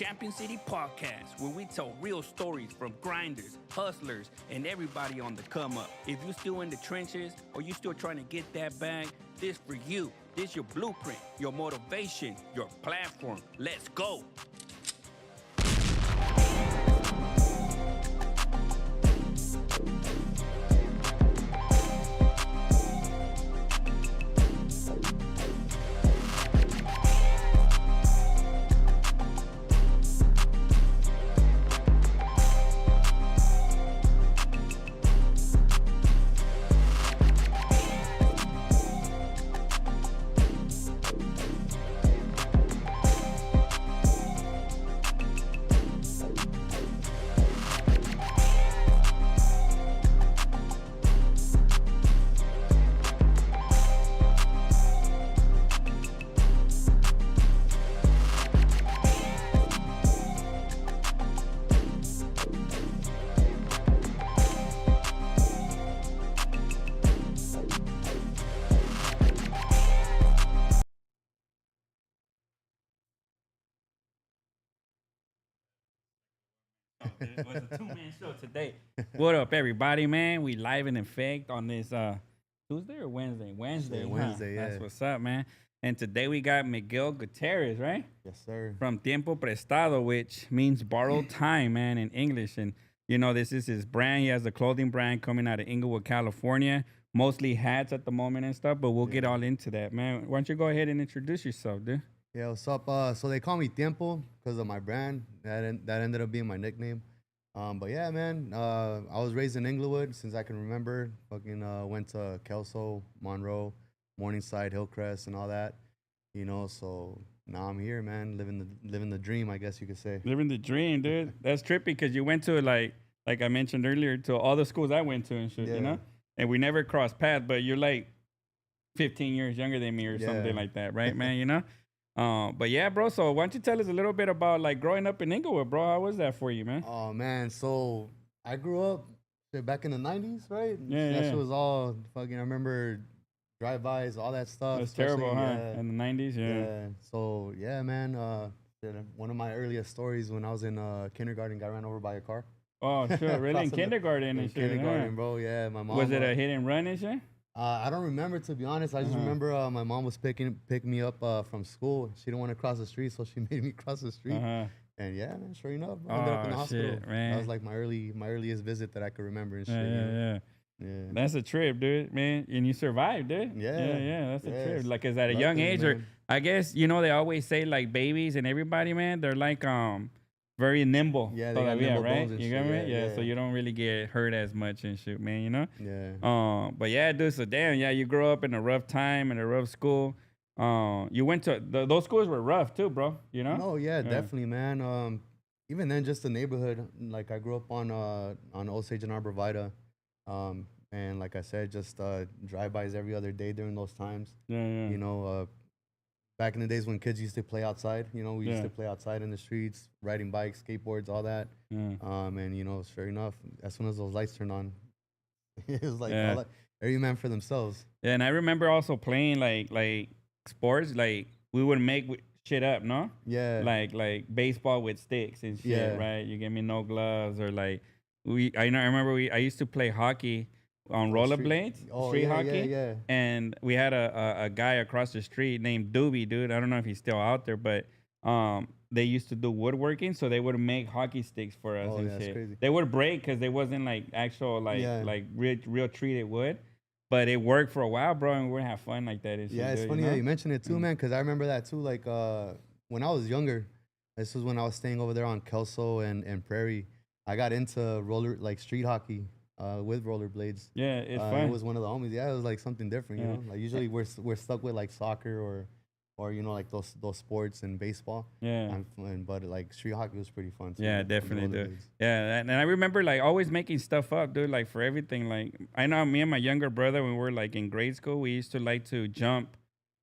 Champion City podcast, where we tell real stories from grinders, hustlers, and everybody on the come up. If you're still in the trenches or you still trying to get that bag, this for you. This your blueprint, your motivation, your platform. Let's go. It was a two-man show today. What up, everybody, man? We live in effect on this Tuesday or Wednesday? Wednesday, yeah. That's what's up, man. And today we got Miguel Gutierrez, right? Yes, sir. From Tiempo Prestado, which means borrowed time, man, in English. And, you know, this is his brand. He has a clothing brand coming out of Inglewood, California. Mostly hats at the moment and stuff, but we'll get all into that, man. Why don't you go ahead and introduce yourself, dude? Yeah, what's up? So they call me Tiempo because of my brand. That ended up being my nickname. But yeah, man, I was raised in Inglewood since I can remember. Fucking went to Kelso, Monroe, Morningside, Hillcrest, and all that. You know, so now I'm here, man, living the dream, I guess you could say. Living the dream, dude. That's trippy because you went to like I mentioned earlier, to all the schools I went to and shit, you know? And we never crossed paths, but you're like 15 years younger than me or something like that, right, man? You know? But yeah, bro, so why don't you tell us a little bit about like growing up in Inglewood, bro? How was that for you, man? Oh, man, so I grew up back in the 90s, right? Yeah, That shit was all fucking, I remember drive-bys, all that stuff. It was terrible, huh? In the 90s, yeah. So, yeah, man, one of my earliest stories when I was in kindergarten, got ran over by a car. Oh, sure, really? In kindergarten and shit? Kindergarten, bro, yeah. My mom. Was it a hit and run and shit? I don't remember, to be honest. I just remember my mom was picking me up from school. She didn't want to cross the street, so she made me cross the street. And yeah, man, sure enough, I ended up in the hospital. Shit, man. That was like my earliest visit that I could remember and shit. Yeah. That's a trip, dude, man. And you survived, dude. Yeah. That's a trip. Like, is at a young age, or I guess you know they always say like babies and everybody, man, they're like very nimble. Yeah, they got nimble right? bones and you shit. get me? Yeah, so you don't really get hurt as much and shit, man, you know? Yeah. But yeah, dude, so damn, yeah, you grew up in a rough time, in a rough school. You went to, those schools were rough too, bro, you know? No, yeah, definitely, man. Even then, just the neighborhood, like I grew up on Osage and Arborvita. And like I said, just drive-bys every other day during those times. You know, back in the days when kids used to play outside, you know, we used to play outside in the streets, riding bikes, skateboards, all that. And, you know, sure enough, as soon as those lights turned on, it was like every man for themselves. Yeah, and I remember also playing like sports, like we would make shit up, no? Yeah. Like baseball with sticks and shit, right? You give me no gloves, or like I remember I used to play hockey on rollerblades, street hockey. And we had a guy across the street named Doobie, dude. I don't know if he's still out there, but they used to do woodworking, so they would make hockey sticks for us and shit. Crazy. They would break because they wasn't like actual like real treated wood, but it worked for a while, bro, and we would have fun like that. And shit, it's funny you know? that you mentioned it too, man, because I remember that too. Like when I was younger, this was when I was staying over there on Kelso and Prairie. I got into street hockey. With rollerblades. Yeah, it's fun. It was one of the homies. Yeah, it was like something different, you know. Like usually we're stuck with like soccer or you know, like those sports and baseball. Yeah. But like street hockey was pretty fun too. Yeah, definitely, dude. Yeah, and I remember like always making stuff up, dude. Like for everything. Like I know me and my younger brother, when we were like in grade school, we used to like to jump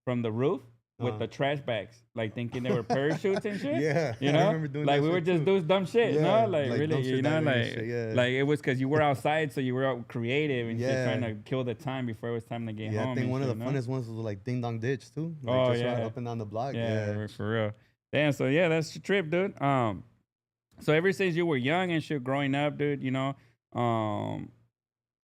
from the roof with the trash bags, like thinking they were parachutes and shit. Yeah, you know, I remember doing like that we were just doing dumb shit, you know, like really, you know, like it was because you were outside, so you were out creative and shit, trying to kill the time before it was time to get home. I think one of the funnest ones was like Ding Dong Ditch too. Like, up and down the block. Yeah, for real. Damn. So yeah, that's the trip, dude. So ever since you were young and shit, growing up, dude, um,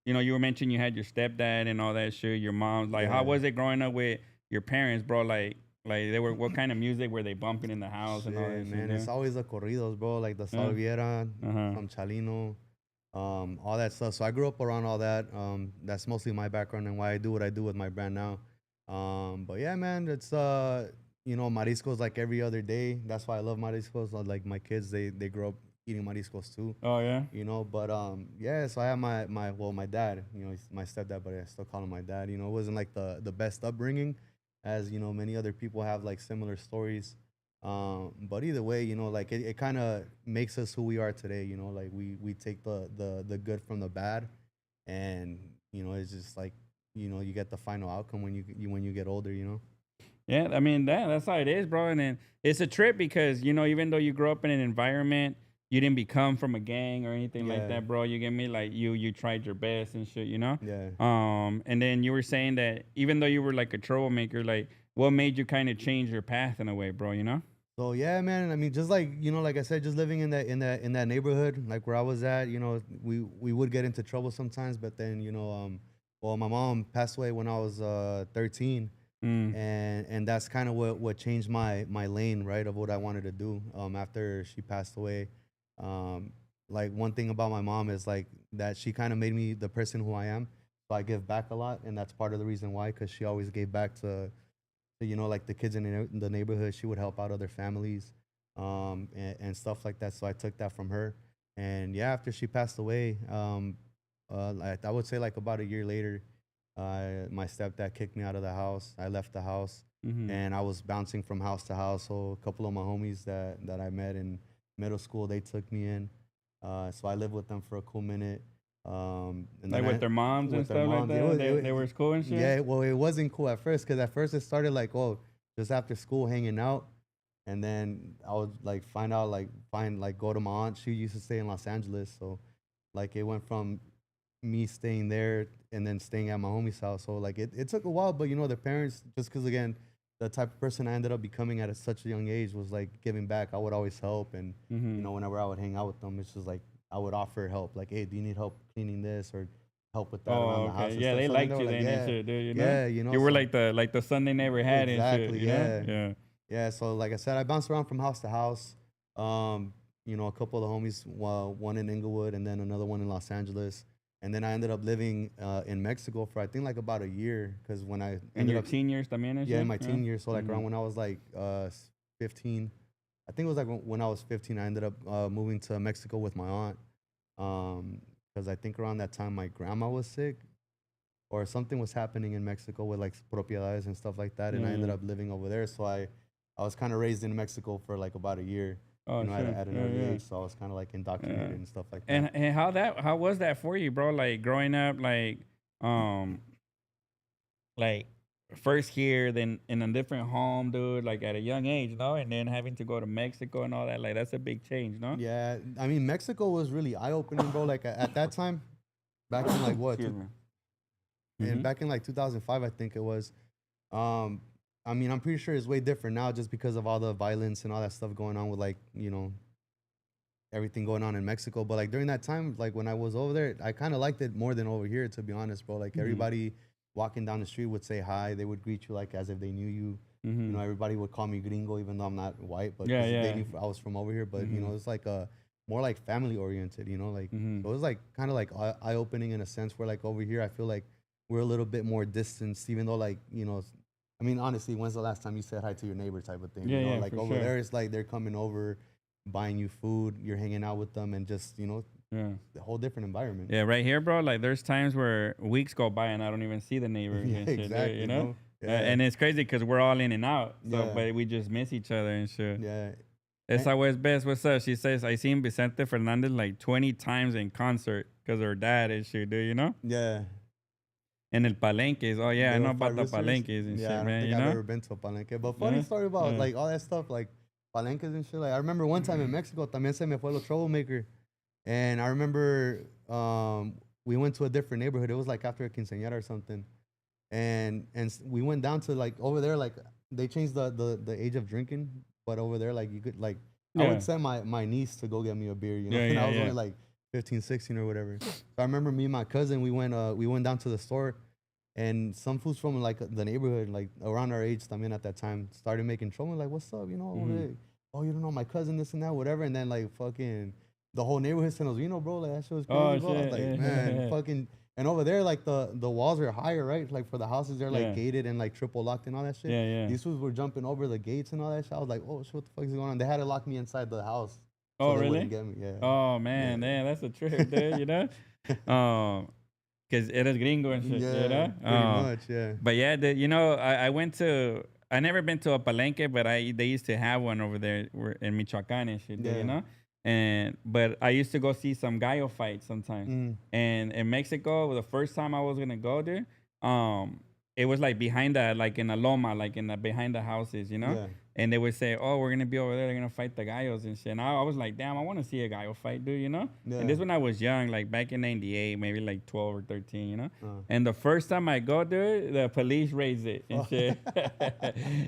you were mentioning you had your stepdad and all that shit. Your mom, like, how Yeah. was it growing up with your parents, bro? Like they were, what kind of music were they bumping in the house and all that Shit, shit, man, it's dude? always the corridos, bro, like the Yeah. Salviera, Uh-huh. some Chalino, all that stuff. So I grew up around all that. That's mostly my background and why I do what I do with my brand now. But yeah, man, it's mariscos like every other day. That's why I love mariscos. Like my kids, they grow up eating mariscos too. Oh yeah. But yeah, so I have my dad, he's my stepdad, but I still call him my dad. It wasn't like the best upbringing, as many other people have like similar stories. But either way, like it kind of makes us who we are today. Like we take the good from the bad, and it's just like you get the final outcome when when you get older. Yeah, I mean that's how it is, bro. And then it's a trip because even though you grew up in an environment, you didn't become from a gang or anything like Yeah, that, bro. You get me? Like you tried your best and shit. yeah. And then you were saying that even though you were like a troublemaker, like what made you kind of change your path in a way, bro? So yeah, man. I mean, just like like I said, just living in that neighborhood, like where I was at, we would get into trouble sometimes. But then well, my mom passed away when I was 13, Mm. and that's kind of what changed my lane, right, of what I wanted to do. After she passed away, um, like one thing about my mom is like that she kind of made me the person who I am. So I give back a lot, and that's part of the reason why, because she always gave back to like the kids in the neighborhood. She would help out other families, and stuff like that. So I took that from her. And yeah, after she passed away, like I would say like about a year later, my stepdad kicked me out of the house. I left the house, Mm-hmm. and I was bouncing from house to house. So a couple of my homies that I met in middle school, they took me in. So I lived with them for a cool minute. And Like then with their moms and with their stuff like moms, that. They were cool and shit. yeah. Well, it wasn't cool at first, because at first it started like, oh, just after school hanging out, and then I would like find like go to my aunt. She used to stay in Los Angeles, so like it went from me staying there and then staying at my homie's house. So like it took a while, but the parents, just because again, the type of person I ended up becoming at such a young age was like giving back. I would always help, and Mm-hmm. whenever I would hang out with them, it's just like I would offer help, like, hey, do you need help cleaning this or help with that around Oh, the okay. house and Yeah, stuff? they So then they liked were you like, then and yeah, shit, dude. yeah, You were so like the son they never had and shit. exactly, yeah. Yeah. Yeah, so like I said, I bounced around from house to house. A couple of the homies, one in Inglewood and then another one in Los Angeles. And then I ended up living in Mexico for I think like about a year, because when I In ended your up, teen years también and yeah, in shit. my Yeah. teen years, so like Mm-hmm. around when I was like 15, I think it was like when I was 15, I ended up moving to Mexico with my aunt. Because I think around that time my grandma was sick, or something was happening in Mexico with like propiedades and stuff like that, and Yeah, I ended yeah. up living over there. So I was kind of raised in Mexico for like about a year, Oh at, shit. at an Yeah, early yeah. age. So I was kind of like indoctrinated Yeah. and stuff like that. And how was that for you, bro? Like growing up, um like first here, then in a different home, dude, like at a young age, no, and then having to go to Mexico and all that, like that's a big change, no? Yeah, I mean Mexico was really eye opening, bro. Like at that time, back in like what, Excuse me. and Mm-hmm. back in like 2005, I think it was. Um, I mean, I'm pretty sure it's way different now, just because of all the violence and all that stuff going on with like everything going on in Mexico. But like during that time, like when I was over there, I kind of liked it more than over here, to be honest, bro. Like Mm-hmm. everybody walking down the street would say hi. They would greet you like as if they knew you. Mm-hmm. Everybody would call me gringo, even though I'm not white, but Yeah, because they yeah. knew I was from over here. But Mm-hmm. it's like a more like family oriented. Like Mm-hmm. so it was like kind of like eye opening in a sense, where like over here, I feel like we're a little bit more distanced, even though like I mean, honestly, when's the last time you said hi to your neighbor type of thing? Yeah, yeah, Like for over sure. there, it's like they're coming over, buying you food, you're hanging out with them, and just Yeah. a whole different environment. Yeah, right here, bro. Like, there's times where weeks go by and I don't even see the neighbors Yeah, and shit, dude, exactly, bro. Yeah, And it's crazy because we're all in and out. So, yeah, but we just miss each other and shit. yeah. And, Esa West Best, what's up? She says, I seen Vicente Fernandez like 20 times in concert because her dad and shit, dude. yeah, And el Palenques. Oh, yeah, I know little about five the roosters. Palenques and Yeah, shit, I don't man, think I've ever been to a palenque. But funny Yeah. story about Yeah. like all that stuff, like palenques and shit. Like I remember one time in Mexico, también se me fue lo troublemaker, and I remember we went to a different neighborhood. It was like after a quinceañera or something, and we went down to like over there, like they changed the age of drinking but over there, like you could like I would send my niece to go get me a beer, you know, Yeah, and yeah, I was only like 15, 16 or whatever. So I remember me and my cousin, we went down to the store, and some fools from like the neighborhood, like around our age, I mean at that time, started making trouble. Like, what's up, you know? Hey, oh, you don't know my cousin, this and that, whatever. And then like fucking the whole neighborhood sent us, you know, bro, like that shit was crazy, Oh, bro. I was shit. like, man, fucking. And over there, like the walls are higher, right? Like for the houses, they're like gated and like triple locked and all that shit. Yeah, yeah. These fools were jumping over the gates and all that shit. I was like, oh shit, what the fuck is going on? They had to lock me inside the house. Oh, So they really? wouldn't get me. Yeah. Oh man, damn, that's a trip, dude. You know, because it is gringo and shit. Yeah, You know, pretty much. Yeah. But yeah, you know, I went to. I never been to a palenque, but they used to have one over there in Michoacan and shit. You know, but I used to go see some gallo fights sometimes. And in Mexico, the first time I was gonna go there, it was like behind the like in a loma, like in the behind the houses, you know. Yeah. And they would say, "Oh, we're gonna be over there. They're gonna fight the gallos and shit." And I was like, "Damn, I want to see a gallo fight, dude." You know. Yeah. And this when I was young, like back in '98, maybe like 12 or 13, you know. And the first time I go there, the police raised it and shit.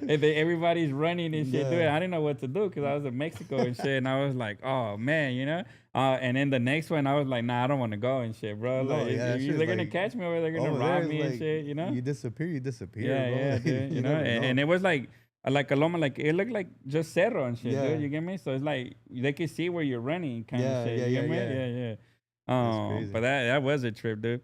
And everybody's running and shit, dude. I didn't know what to do because I was in Mexico and shit. And I was like, "Oh man," you know. And then the next one, I was like, "Nah, I don't want to go and shit, bro. No, Like, they're gonna catch me or they're gonna rob me and shit, you know." You disappear, Yeah, bro. yeah, dude, you know. And it was like a loma, like it looked like just cerro and shit, dude. You get me? So it's like they can see where you're running, kind of shit. You get me? Yeah. But that was a trip, dude.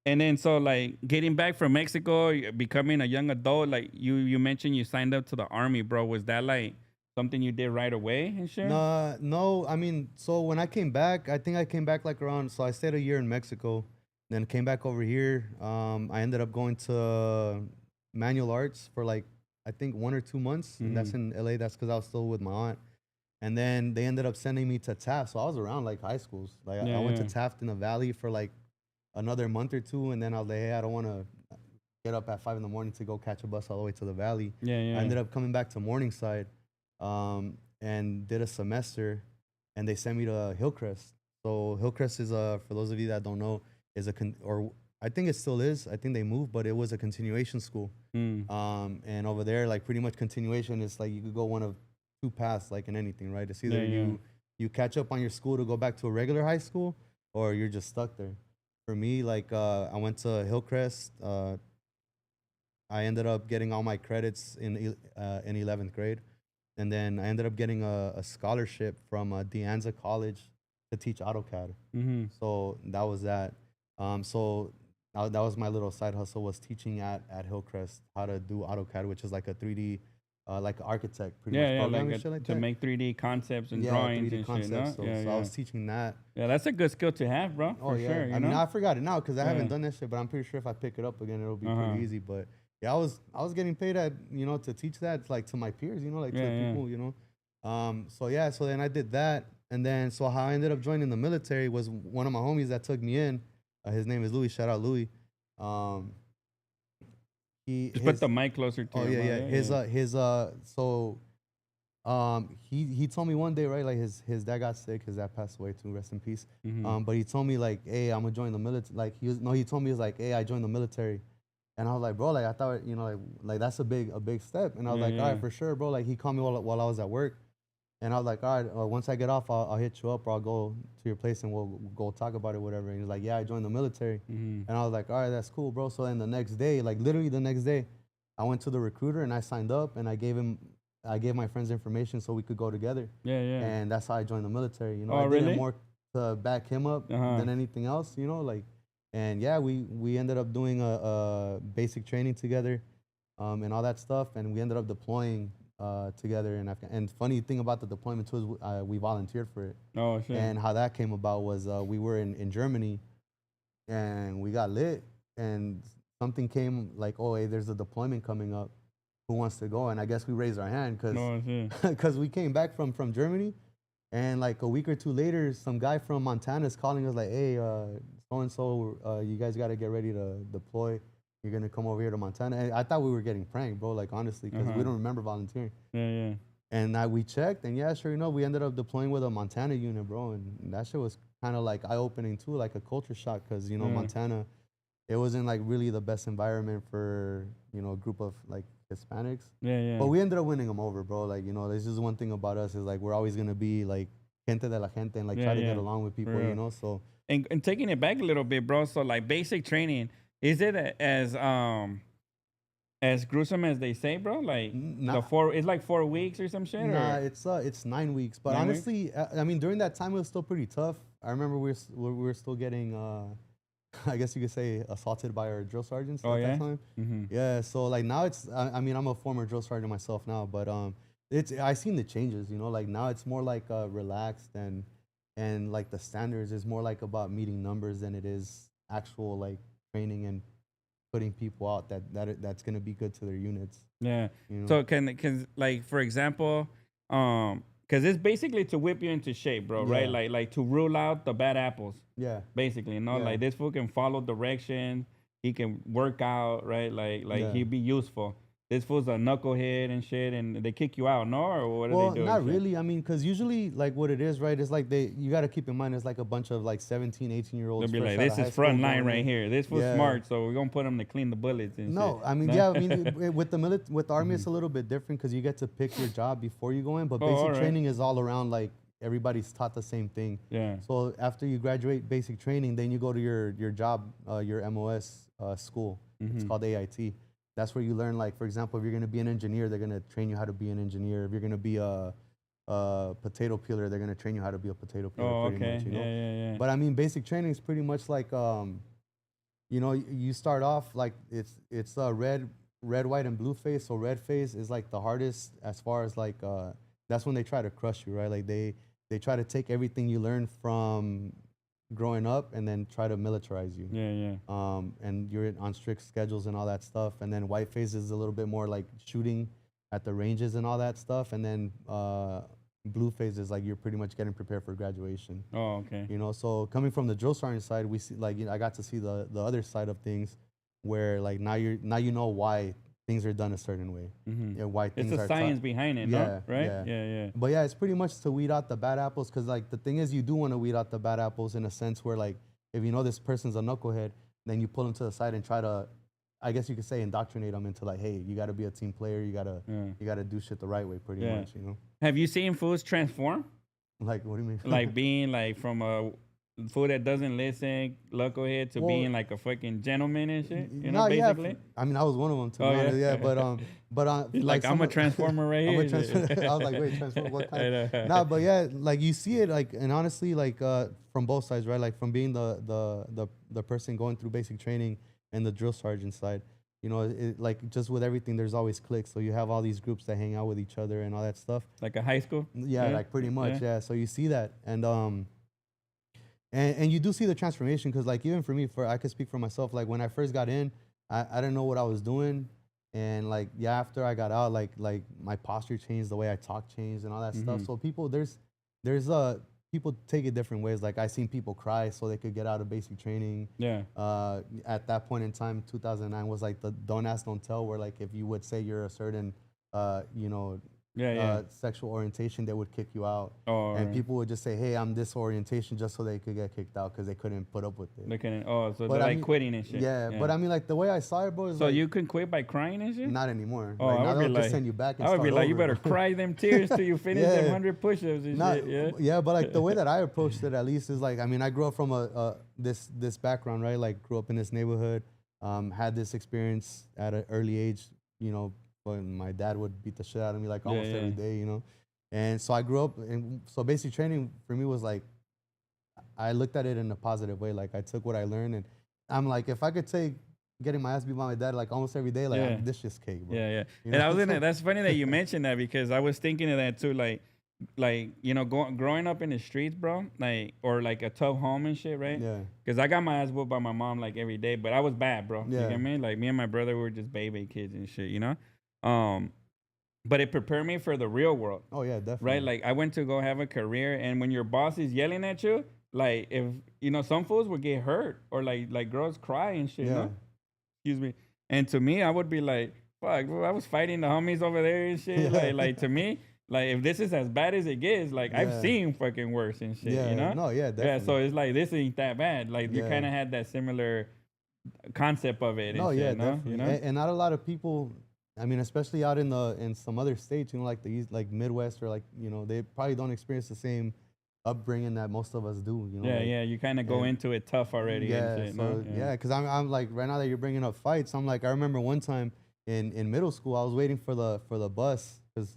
And then so like getting back from Mexico, becoming a young adult, like you mentioned you signed up to the army, bro. Was that like something you did right away and shit? No. I mean, so when I came back, I think I came back like around. So I stayed a year in Mexico, then came back over here. I ended up going to manual arts for like I think 1 or 2 months. And that's in LA. That's because I was still with my aunt. And then they ended up sending me to Taft. So I was around like high schools. Like I went to Taft in the Valley for like another month or two. And then I was like, hey, I don't want to get up at 5 a.m. to go catch a bus all the way to the Valley. I ended up coming back to Morningside and did a semester. And they sent me to Hillcrest. So Hillcrest is, for those of you that don't know, is I think it still is. I think they moved, but it was a continuation school. And over there, like pretty much continuation is like you could go one of two paths, like in anything, right? It's either you catch up on your school to go back to a regular high school, or you're just stuck there. For me, like I went to Hillcrest. I ended up getting all my credits in 11th grade, and then I ended up getting a scholarship from De Anza College to teach AutoCAD. So that was that. So that was my little side hustle, was teaching at Hillcrest how to do AutoCAD, which is like a 3D, like an architect, pretty much programming shit like to that. make 3D concepts and drawings 3D and concepts. shit. No? So I was teaching that. Yeah, that's a good skill to have, bro. For sure. I mean, I forgot it now because I haven't done that shit, but I'm pretty sure if I pick it up again, it'll be pretty easy. But yeah, I was getting paid at, you know, to teach that like to my peers, you know, like to people, you know. So then I did that, and then so how I ended up joining the military was one of my homies that took me in. His name is Louis. Shout out Louis. Just put the mic closer to you. He told me one day, right, like his dad got sick, his dad passed away too, rest in peace. But he told me like, hey, I'm gonna join the military. Like he told me, he was like, hey, I joined the military. And I was like, bro, like I thought, you know, like that's a big step. And I was like, all right, for sure, bro. Like he called me while I was at work. And I was like, all right, once I get off, I'll hit you up, or I'll go to your place and we'll go talk about it, whatever. And he's like, yeah, I joined the military. And I was like, all right, that's cool, bro. So then the next day, like literally the next day, I went to the recruiter and I signed up, and I gave my friend's information so we could go together. And that's how I joined the military. You know, I did it more to back him up than anything else, you know, like. And yeah, we ended up doing a basic training together, and all that stuff. And we ended up deploying together in Afghanistan. And funny thing about the deployment too is we volunteered for it. Oh, shit. And how that came about was we were in Germany, and we got lit, and something came like, oh, hey, there's a deployment coming up. Who wants to go? And I guess we raised our hand because we came back from Germany, and like a week or two later, some guy from Montana is calling us like, hey, so-and-so, you guys got to get ready to deploy. You're going to come over here to Montana. And I thought we were getting pranked, bro, like honestly, because we don't remember volunteering. And we checked, and yeah, sure enough, we ended up deploying with a Montana unit, bro. And that shit was kind of like eye-opening too, like a culture shock, because, you know, Montana, it wasn't like really the best environment for, you know, a group of like Hispanics. Yeah, yeah. But we ended up winning them over, bro. Like, you know, this is one thing about us is like we're always gonna be like gente de la gente and like try to get along with people, you know. So and taking it back a little bit, bro. So like basic training, is it as gruesome as they say, bro? Like it's like 4 weeks or some shit. Nah, it's 9 weeks. But honestly, I mean, during that time it was still pretty tough. I remember we were still getting, I guess you could say, assaulted by our drill sergeants at that time. Mm-hmm. Yeah. So like now it's, I mean, I'm a former drill sergeant myself now, but I seen the changes. You know, like now it's more like relaxed and like the standards is more like about meeting numbers than it is actual like training and putting people out that's gonna be good to their units. Yeah. You know? So can like for example, because it's basically to whip you into shape, bro, right? Like to rule out the bad apples. Yeah. Basically, you know, like this fool can follow direction, he can work out, right? Like he'd be useful. This fool's a knucklehead and shit, and they kick you out, no? Or what are they doing? Well, not really. I mean, because usually, like, what it is, right, is like you got to keep in mind, it's like a bunch of, like, 17, 18-year-olds. They'll be like, this is front line right here. This fool's smart, so we're going to put him to clean the bullets and shit. I mean, with the Army, it's a little bit different because you get to pick your job before you go in, but basic training is all around, like, everybody's taught the same thing. Yeah. So after you graduate basic training, then you go to your job, your MOS school. It's called AIT. That's where you learn, like, for example, if you're going to be an engineer, they're going to train you how to be an engineer. If you're going to be a potato peeler, they're going to train you how to be a potato peeler. Pretty much, you know? Yeah. But I mean, basic training is pretty much like, you know, you start off like it's red, white, and blue phase. So red phase is like the hardest as far as like that's when they try to crush you, right? Like they try to take everything you learn from growing up and then try to militarize you. And you're on strict schedules and all that stuff. And then white phase is a little bit more like shooting at the ranges and all that stuff. And then blue phase is like you're pretty much getting prepared for graduation. Oh, okay. You know, so coming from the drill sergeant side, we see like, you know, I got to see the other side of things where like now you know why things are done a certain way. Mm-hmm. Yeah, why things it's the science behind it, no? Right? Yeah. But yeah, it's pretty much to weed out the bad apples, because like the thing is, you do want to weed out the bad apples in a sense where like if you know this person's a knucklehead, then you pull them to the side and try to, I guess you could say, indoctrinate them into like, hey, you got to be a team player, you gotta do shit the right way, pretty much, you know. Have you seen fools transform? Like, what do you mean? Like being like from a fool that doesn't listen, knucklehead, to being like a fucking gentleman and shit, you know, basically. Yeah, I mean, I was one of them, to be honest, but like I'm a transformer right here. I was like, wait, transformer, what kind? Nah, but yeah, like you see it, like, and honestly, like from both sides, right? Like from being the person going through basic training and the drill sergeant side, you know, like just with everything, there's always cliques. So you have all these groups that hang out with each other and all that stuff. Like a high school. Yeah, like pretty much. Yeah. So you see that, and you do see the transformation, because like even for me, I could speak for myself, like when I first got in, I didn't know what I was doing, and like after I got out, like my posture changed, the way I talk changed, and all that stuff. So people, there's people take it different ways. Like I seen people cry so they could get out of basic training. Yeah. At that point in time, 2009 was like the don't ask, don't tell, where like if you would say you're a certain, you know, sexual orientation, they would kick you out. And people would just say, hey, I'm this orientation, just so they could get kicked out because they couldn't put up with it. They couldn't. Oh, so they're like quitting and shit. Yeah, but I mean, like the way I saw it, bro, is so like, you can quit by crying and shit? Not anymore. Oh, like, now they'll just send you back and I would be like, over. You better cry them tears till you finish them 100 push-ups and shit. Yeah, but like the way that I approached it, at least, is like, I mean, I grew up from this background, right? Like grew up in this neighborhood, had this experience at an early age, you know, when my dad would beat the shit out of me like almost every day, you know. And so I grew up, and so basic training for me was like, I looked at it in a positive way. Like I took what I learned, and I'm like, if I could take getting my ass beat by my dad like almost every day, like this just cake, bro. Yeah. You know? And that's funny that you mentioned that, because I was thinking of that too, like you know, growing up in the streets, bro, like, or like a tough home and shit, right? Yeah. Because I got my ass whooped by my mom like every day, but I was bad, bro. Yeah. You get what I mean? Like me and my brother were just baby kids and shit, you know. But it prepared me for the real world. Oh yeah, definitely. Right, like I went to go have a career, and when your boss is yelling at you, like if you know, some fools would get hurt, or like girls cry and shit. Yeah. You know? Excuse me. And to me, I would be like, fuck, bro, I was fighting the homies over there and shit. Yeah. Like to me, like if this is as bad as it gets, like I've seen fucking worse and shit. Yeah. You know? No, yeah, definitely. Yeah. So it's like this ain't that bad. Like you kind of had that similar concept of it. And no, shit, definitely. You know? And not a lot of people I mean, especially out in some other states, like the East, like Midwest, or like they probably don't experience the same upbringing that most of us do. Yeah, like, yeah. You kind of go into it tough already and yeah. shit. So No? yeah, because I'm like right now that you're bringing up fights, I'm like I remember one time in middle school I was waiting for the bus because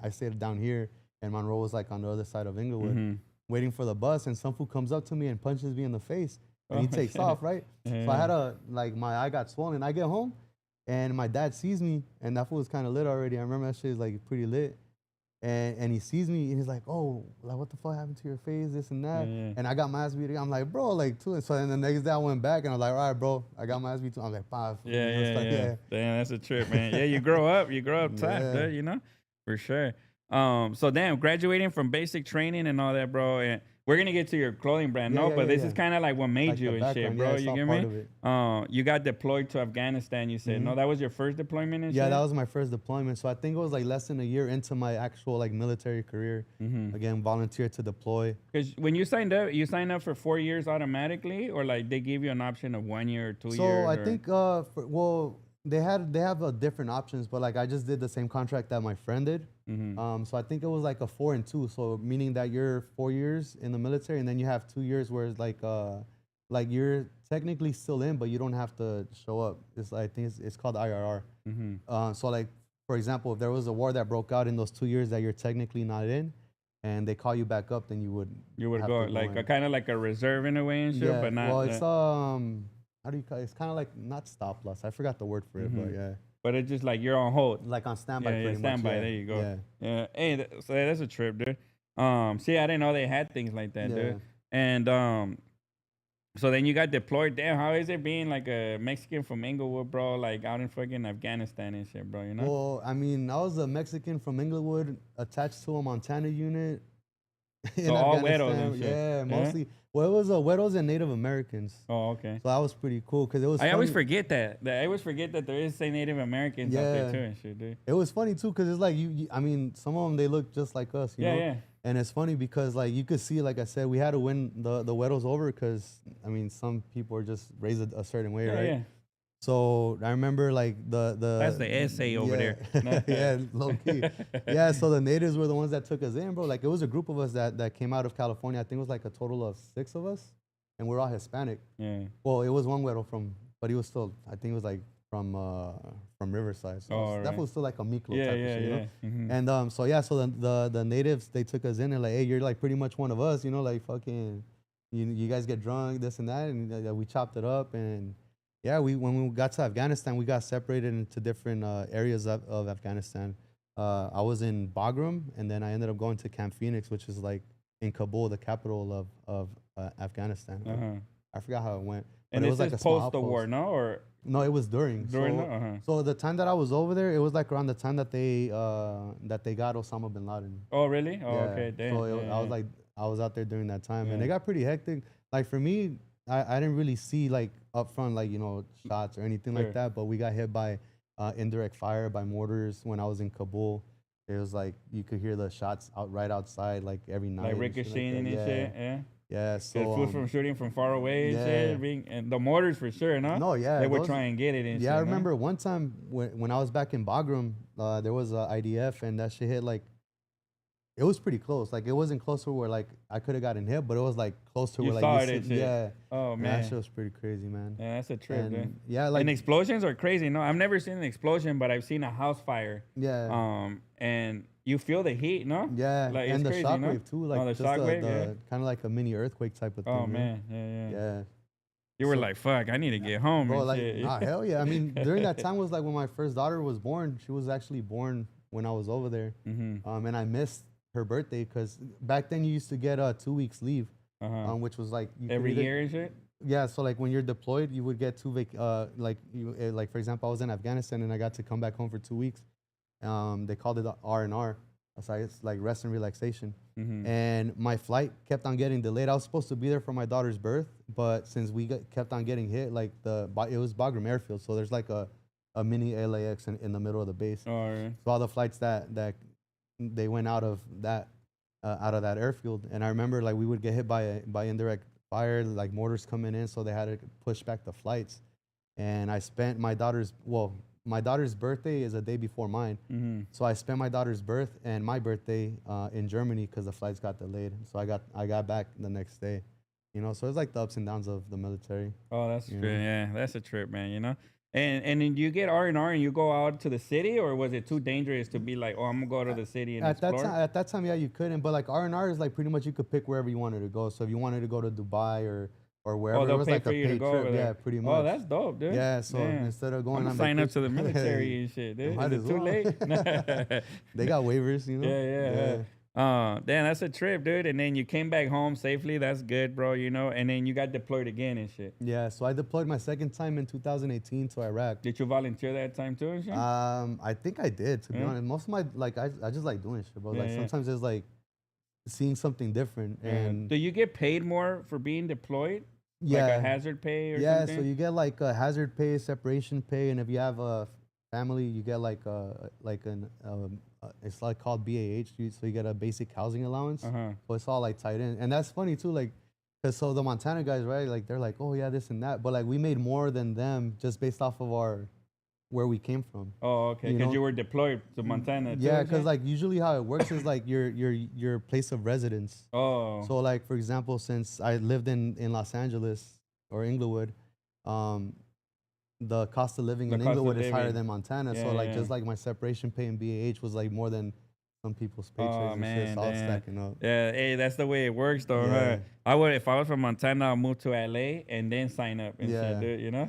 I stayed down here and Monroe was like on the other side of Inglewood, waiting for the bus, and some fool comes up to me and punches me in the face and he takes off, right? Yeah. So I had my eye got swollen. I get home and my dad sees me, and that fool was kind of lit already. I remember that shit is like pretty lit. And he sees me and he's like, oh, like what the fuck happened to your face, this and that. Yeah. And I got my ass beat. I'm like, bro, like too. So then the next day I went back and I was like, all right, bro, I got my ass beat too. I'm like, five. Yeah. Damn, that's a trip, man. Yeah, you grow up tough, dude, for sure. So damn, graduating from basic training and all that, bro. And we're gonna get to your clothing brand, but this is kind of like what made like you and shit, bro. You get me? You got deployed to Afghanistan. You said no, that was your first deployment and shit. Yeah, that was my first deployment. So I think it was like less than a year into my actual like military career. Again, volunteered to deploy. Because when you signed up for 4 years automatically, or like they gave you an option of 1 year or 2 years. So I think they have different options, but like I just did the same contract that my friend did. So I think it was like a 4 and 2. So meaning that you're 4 years in the military and then you have 2 years where it's like you're technically still in, but you don't have to show up. I think it's called IRR. So like for example, if there was a war that broke out in those 2 years that you're technically not in, and they call you back up, then you would go like kind of like a reserve in a way and shit, but not. Well, it's how do you call it? It's kind of like not stop loss. I forgot the word for it, but yeah. But it's just like you're on hold. Like on standby, pretty standby, much. There you go. Yeah. Hey, so that's a trip, dude. See, I didn't know they had things like that, dude. And so then you got deployed. Damn, how is it being like a Mexican from Inglewood, bro? Like out in fucking Afghanistan and shit, bro. Well, I mean, I was a Mexican from Inglewood attached to a Montana unit. So all Güeros and shit. Yeah, mostly. Well, it was Güeros and Native Americans. Oh, okay. So that was pretty cool because it was. I always forget that. I always forget that there is say Native Americans out there too and shit, dude. It was funny too because it's like I mean, some of them they look just like us, you know. Yeah. And it's funny because like you could see, like I said, we had to win the Güeros over because I mean some people are just raised a certain way, right? Yeah. So I remember like the that's the essay over there. Yeah, low key. Yeah, so the natives were the ones that took us in, bro. Like it was a group of us that came out of California. I think it was like a total of 6 of us, and we're all Hispanic. Yeah. Well, it was one güero but he was still, I think it was like from Riverside. So that was still like a Miklo type of shit, you know? And so the natives, they took us in and like, hey, you're like pretty much one of us, you know, like fucking, you guys get drunk, this and that, and we chopped it up. And yeah, when we got to Afghanistan, we got separated into different areas of Afghanistan. I was in Bagram, and then I ended up going to Camp Phoenix, which is like in Kabul, the capital of Afghanistan. I forgot how it went. And it was like post the war, no? Or no, it was during. So the time that I was over there, it was like around the time that they got Osama bin Laden. Oh, really? Oh, okay. Damn. So I was out there during that time, and it got pretty hectic. Like for me, I didn't really see like up front, like, shots or anything like that, but we got hit by indirect fire, by mortars when I was in Kabul. It was like you could hear the shots right outside, like every night. Like ricocheting and shit, yeah. Yeah, so food from shooting from far away and shit, and the mortars for sure, no? No, yeah. They would try and get it and shit. Yeah, I remember one time when I was back in Bagram, there was a IDF, and that shit hit like, it was pretty close. Like it wasn't close to where like I could have gotten hit, but it was like close to where like saw it. Yeah. Oh man, that shit was pretty crazy, man. Yeah, that's a trip, dude. Yeah, like, and explosions are crazy. No, I've never seen an explosion, but I've seen a house fire. Yeah. And you feel the heat, no? Yeah, like, and the crazy, shockwave too, like the just shockwave, kind of like a mini earthquake type of thing. Oh man, yeah. You were like, fuck, I need to get home. Bro, and like, shit. hell yeah. I mean, during that time was like when my first daughter was born. She was actually born when I was over there. And I missed her birthday because back then you used to get 2 weeks leave, which was like every year and shit. Yeah, so like when you're deployed, you would get like for example, I was in Afghanistan and I got to come back home for 2 weeks. They called it R&R. So it's like rest and relaxation. And my flight kept on getting delayed. I was supposed to be there for my daughter's birth, but since we kept on getting hit, like it was Bagram Airfield, so there's like a mini LAX in the middle of the base. Oh, right. So all the flights that they went out of that airfield, and I remember like we would get hit by indirect fire, like mortars coming in, so they had to push back the flights. And I spent my daughter's my daughter's birthday is a day before mine. So I spent my daughter's birth and my birthday in Germany because the flights got delayed. So I got back the next day. You know, so it's like the ups and downs of the military. Oh, that's true. Yeah, that's a trip, man. You know, and then you get R&R and you go out to the city, or was it too dangerous to be like, oh, I'm gonna go to the city and explore? At that time, yeah, you couldn't. But like R&R is like pretty much you could pick wherever you wanted to go. So if you wanted to go to Dubai or wherever, it was pay like for a you to paid go trip. over there. Yeah, pretty much. Oh, that's dope, dude. Yeah, so instead of going I'm on sign up to the military and shit, dude. Is it too late? They got waivers, you know. Yeah. Damn, that's a trip, dude. And then you came back home safely. That's good, bro. You know, and then you got deployed again and shit. Yeah, so I deployed my second time in 2018 to Iraq. Did you volunteer that time too and shit? I think I did, to be honest. Most of my I just like doing shit, bro. Like sometimes it's like seeing something different. And do you get paid more for being deployed? Yeah, like a hazard pay or something? Yeah, so you get like a hazard pay, separation pay, and if you have a family, you get like it's like called BAH, so you get a basic housing allowance. So it's all like tied in, and that's funny too, like, cause so the Montana guys, right? Like they're like, oh yeah, this and that, but like we made more than them just based off of where we came from. Oh, okay, because you were deployed to Montana. Yeah, because like usually how it works is like your place of residence. Oh. So like for example, since I lived in Los Angeles or Inglewood, the cost of living in Inglewood is higher than Montana. So like just like my separation pay in BAH was like more than some people's paychecks and shit. So I was stacking up. Yeah, hey, that's the way it works though. Yeah. I would, if I was from Montana, I'd move to LA and then sign up and shit, dude, you know?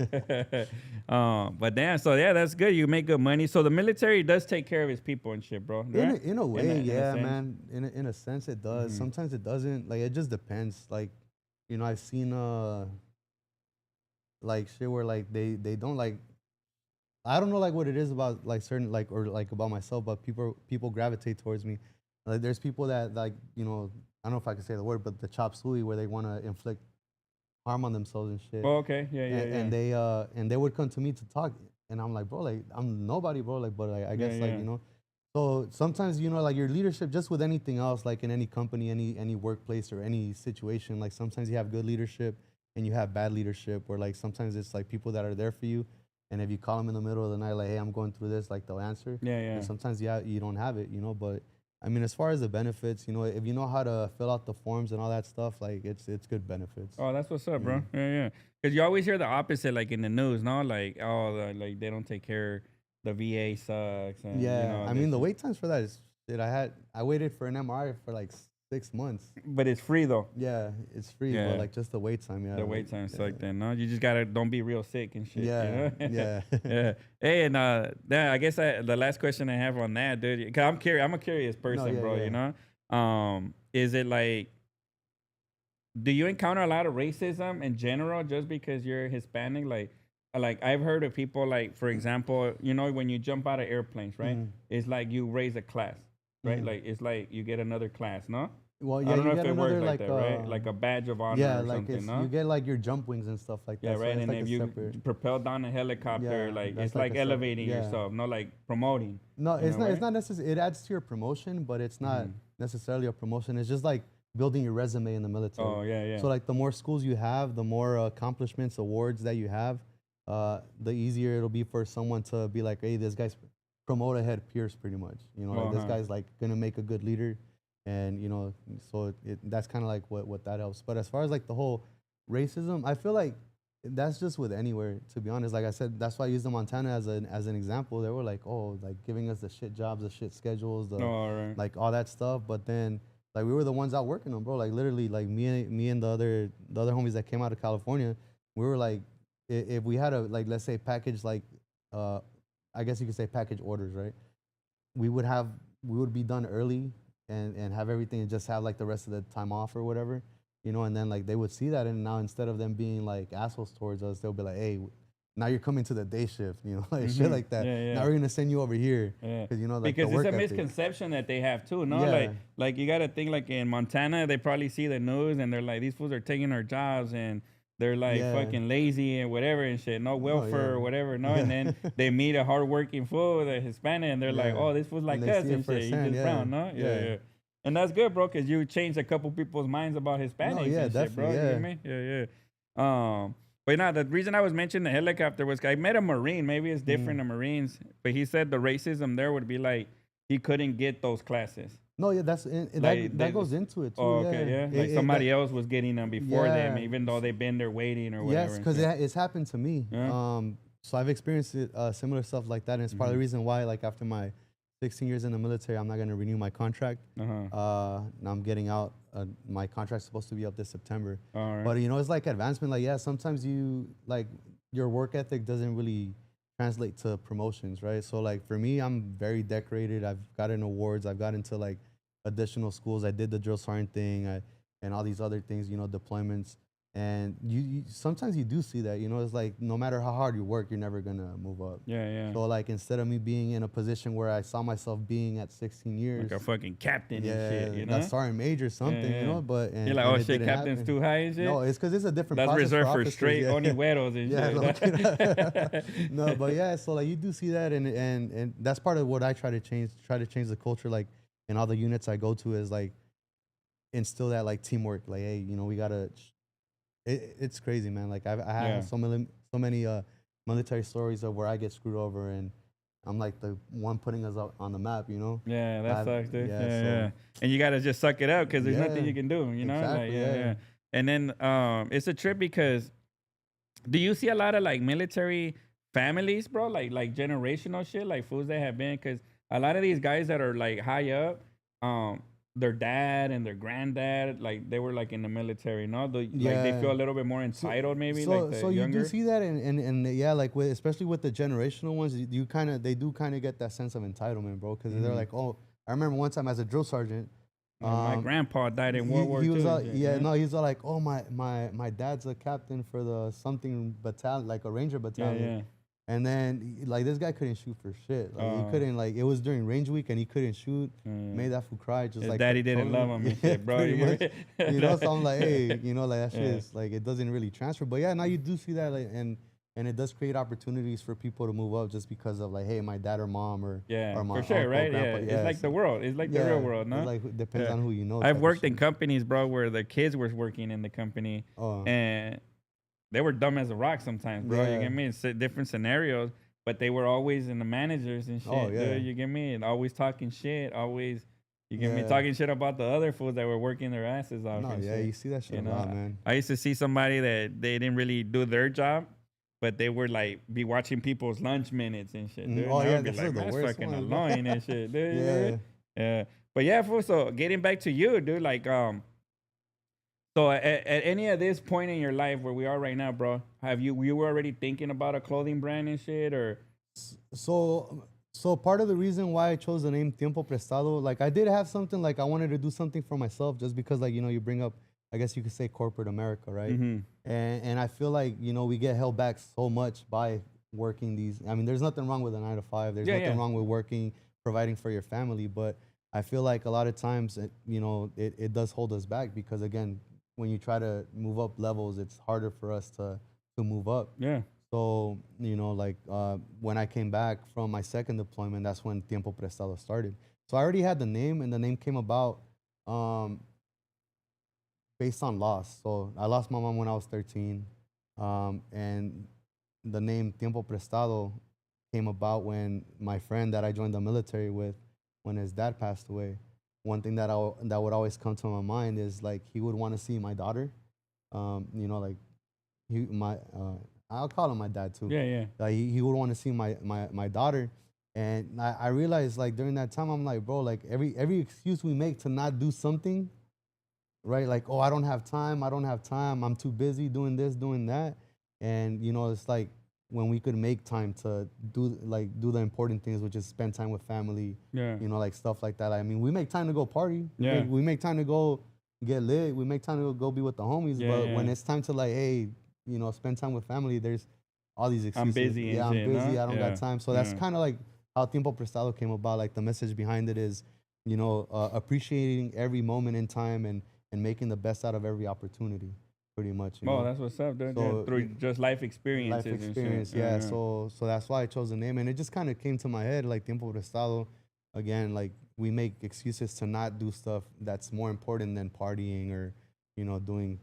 But damn, so yeah, that's good. You make good money. So the military does take care of its people and shit, bro. Right? In a way, yeah, man. In a sense it does. Sometimes it doesn't. Like it just depends. Like, you know, I've seen like shit where like they don't like, I don't know like what it is about like certain like or like about myself, but people gravitate towards me. Like there's people that like, you know, I don't know if I can say the word, but the chop suey where they want to inflict harm on themselves and shit. Oh, okay, yeah. And they would come to me to talk, and I'm like, bro, like I'm nobody, bro, like, but like, I guess like you know. So sometimes, you know, like your leadership, just with anything else, like in any company, any workplace or any situation, like sometimes you have good leadership and you have bad leadership, or like sometimes it's like people that are there for you, and if you call them in the middle of the night, like, hey, I'm going through this, like they'll answer. Yeah. And sometimes you don't have it, you know. But I mean, as far as the benefits, you know, if you know how to fill out the forms and all that stuff, like it's good benefits. Oh, that's what's up, bro. Yeah. Because you always hear the opposite, like in the news, no? Like, oh, like they don't take care. The VA sucks. And, yeah, you know, I mean the wait times for that is shit. I waited for an MRI for like 6 months. But it's free though. Yeah, it's free, but like just the wait time. Yeah, the wait time sucks. Then no, you just gotta don't be real sick and shit. Yeah, you know? yeah. Hey, and I guess the last question I have on that, dude, cause I'm a curious person, bro. You know, is it like, do you encounter a lot of racism in general just because you're Hispanic, Like I've heard of people like, for example, you know, when you jump out of airplanes, right? It's like you raise a class, right? Like it's like you get another class, no? Well, yeah, I don't know you if get it works another like that, right? Like a badge of honor or like something, no? You get like your jump wings and stuff like that. Yeah, right. So and like if you propel down a helicopter, like it's like elevating yourself, not like promoting. No, it's not. Right? It's not necessarily. It adds to your promotion, but it's not necessarily a promotion. It's just like building your resume in the military. Oh yeah. So like the more schools you have, the more accomplishments, awards that you have, the easier it'll be for someone to be like, hey, this guy's promote ahead peers pretty much. You know, like this guy's like gonna make a good leader, and you know, so that's kind of like what that helps. But as far as like the whole racism, I feel like that's just with anywhere, to be honest. Like I said, that's why I used the Montana as an example. They were like, oh, like giving us the shit jobs, the shit schedules, like all that stuff. But then like we were the ones out working them, bro. Like literally, like me and the other homies that came out of California, we were like, if we had a, like, let's say package, like, I guess you could say package orders, right? We would be done early and have everything and just have like the rest of the time off or whatever, you know, and then like they would see that, and now instead of them being like assholes towards us, they'll be like, hey, now you're coming to the day shift, you know, like shit like that. Now we're gonna send you over here, because you know, like because it's a misconception that they have too, no? Like you gotta think like in Montana, they probably see the news and they're like, these fools are taking our jobs and they're like fucking lazy and whatever and shit, no welfare or whatever, no? And then they meet a hardworking fool, the Hispanic, and they're like, oh, this fool's like us and shit. He's just brown, no? Yeah. And that's good, bro, because you changed a couple people's minds about Hispanics and shit, bro. You hear me? Yeah. But no, the reason I was mentioning the helicopter was I met a Marine. Maybe it's different in Marines, but he said the racism there would be like he couldn't get those classes. No, yeah, that goes into it too. Oh, okay, yeah. Like somebody else was getting them before them, even though they've been there waiting or whatever. Yes, because it's happened to me. Yeah. So I've experienced similar stuff like that, and it's part of the reason why, like after my 16 years in the military, I'm not going to renew my contract. Now I'm getting out. My contract's supposed to be up this September. But you know, it's like advancement. Like, yeah, sometimes your work ethic doesn't really translate to promotions, right? So like for me, I'm very decorated. I've gotten awards. I've gotten to like additional schools. I did the drill sergeant thing and all these other things, you know, deployments. And you sometimes you do see that, you know, it's like no matter how hard you work, you're never gonna move up. Yeah. So like instead of me being in a position where I saw myself being at 16 years, like a fucking captain and shit, you know, that sergeant major something, you know. But you're like, oh shit, captain's too high and shit. No, it's because it's a different. That's process reserved for straight oniweros and shit. No, but yeah, so like you do see that, and that's part of what I try to change the culture, like in all the units I go to, is like instill that like teamwork, like hey, you know, we gotta. It's crazy, man. Like I have so many military stories of where I get screwed over, and I'm like the one putting us on the map, you know. Yeah, that sucks, dude. Yeah. And you gotta just suck it up because there's nothing you can do, you know. Exactly, like, And then it's a trip because do you see a lot of like military families, bro? Like generational shit, like fools that have been, because a lot of these guys that are like high up, their dad and their granddad, like they were like in the military, no? Like they feel a little bit more entitled, maybe. So you do see that, and yeah, like especially with the generational ones, they do kind of get that sense of entitlement, bro, because they're like, oh, I remember one time as a drill sergeant, my grandpa died in World War II. He was he was like, oh my dad's a captain for the something battalion, like a ranger battalion. And then, like, this guy couldn't shoot for shit. Like, he couldn't, like, it was during range week and he couldn't shoot. Made that fool cry. Just his like, daddy didn't love him and shit, bro. You know, so I'm like, hey, you know, like, that shit is, like, it doesn't really transfer. But yeah, now you do see that, like, and it does create opportunities for people to move up just because of, like, hey, my dad or mom or my for sure, uncle, right? grandpa. It's like the world. It's like the real world, no? It's like, it depends on who you know. I've worked in companies, bro, where the kids were working in the company. And they were dumb as a rock sometimes, bro. You get me? It's different scenarios. But they were always in the managers and shit. Dude, you get me? And always talking shit. Always, you get me? Talking shit about the other fools that were working their asses off. You see that shit a lot, man. I used to see somebody that they didn't really do their job, but they were like be watching people's lunch minutes and shit. Dude. I'd be like, that's fucking annoying and shit, dude. Yeah. But yeah, fool, so getting back to you, dude, like so at any of this point in your life where we are right now, bro, you were already thinking about a clothing brand and shit, or? So part of the reason why I chose the name Tiempo Prestado, like I did have something, like I wanted to do something for myself just because, like, you know, you bring up, I guess you could say corporate America, right? And I feel like, you know, we get held back so much by working these. I mean, there's nothing wrong with a 9 to 5. There's nothing wrong with working, providing for your family. But I feel like a lot of times, you know, it does hold us back because, again, when you try to move up levels, it's harder for us to move up. Yeah. So, you know, like when I came back from my second deployment, that's when Tiempo Prestado started. So I already had the name, and the name came about based on loss. So I lost my mom when I was 13, and the name Tiempo Prestado came about when my friend that I joined the military with, when his dad passed away. One thing that would always come to my mind is like he would want to see my daughter. You know, like I'll call him my dad too. Like he would want to see my daughter, and I realized like during that time I'm like, bro, like every excuse we make to not do something, right? Like, oh, I don't have time, I'm too busy doing this, doing that, and you know, it's like when we could make time to do the important things, which is spend time with family, you know, like stuff like that. I mean, we make time to go party, we make time to go get lit, we make time to go be with the homies, but when it's time to like, hey, you know, spend time with family, there's all these excuses. I'm busy. I'm busy. I don't got time. So that's kind of like how Tiempo Prestado came about. Like the message behind it is, you know, appreciating every moment in time and making the best out of every opportunity. Pretty much. That's what's up, dude. So, through just life experiences. Life experience, yeah. So that's why I chose the name, and it just kind of came to my head, like Tiempo Prestado. Again, like we make excuses to not do stuff that's more important than partying or, you know, doing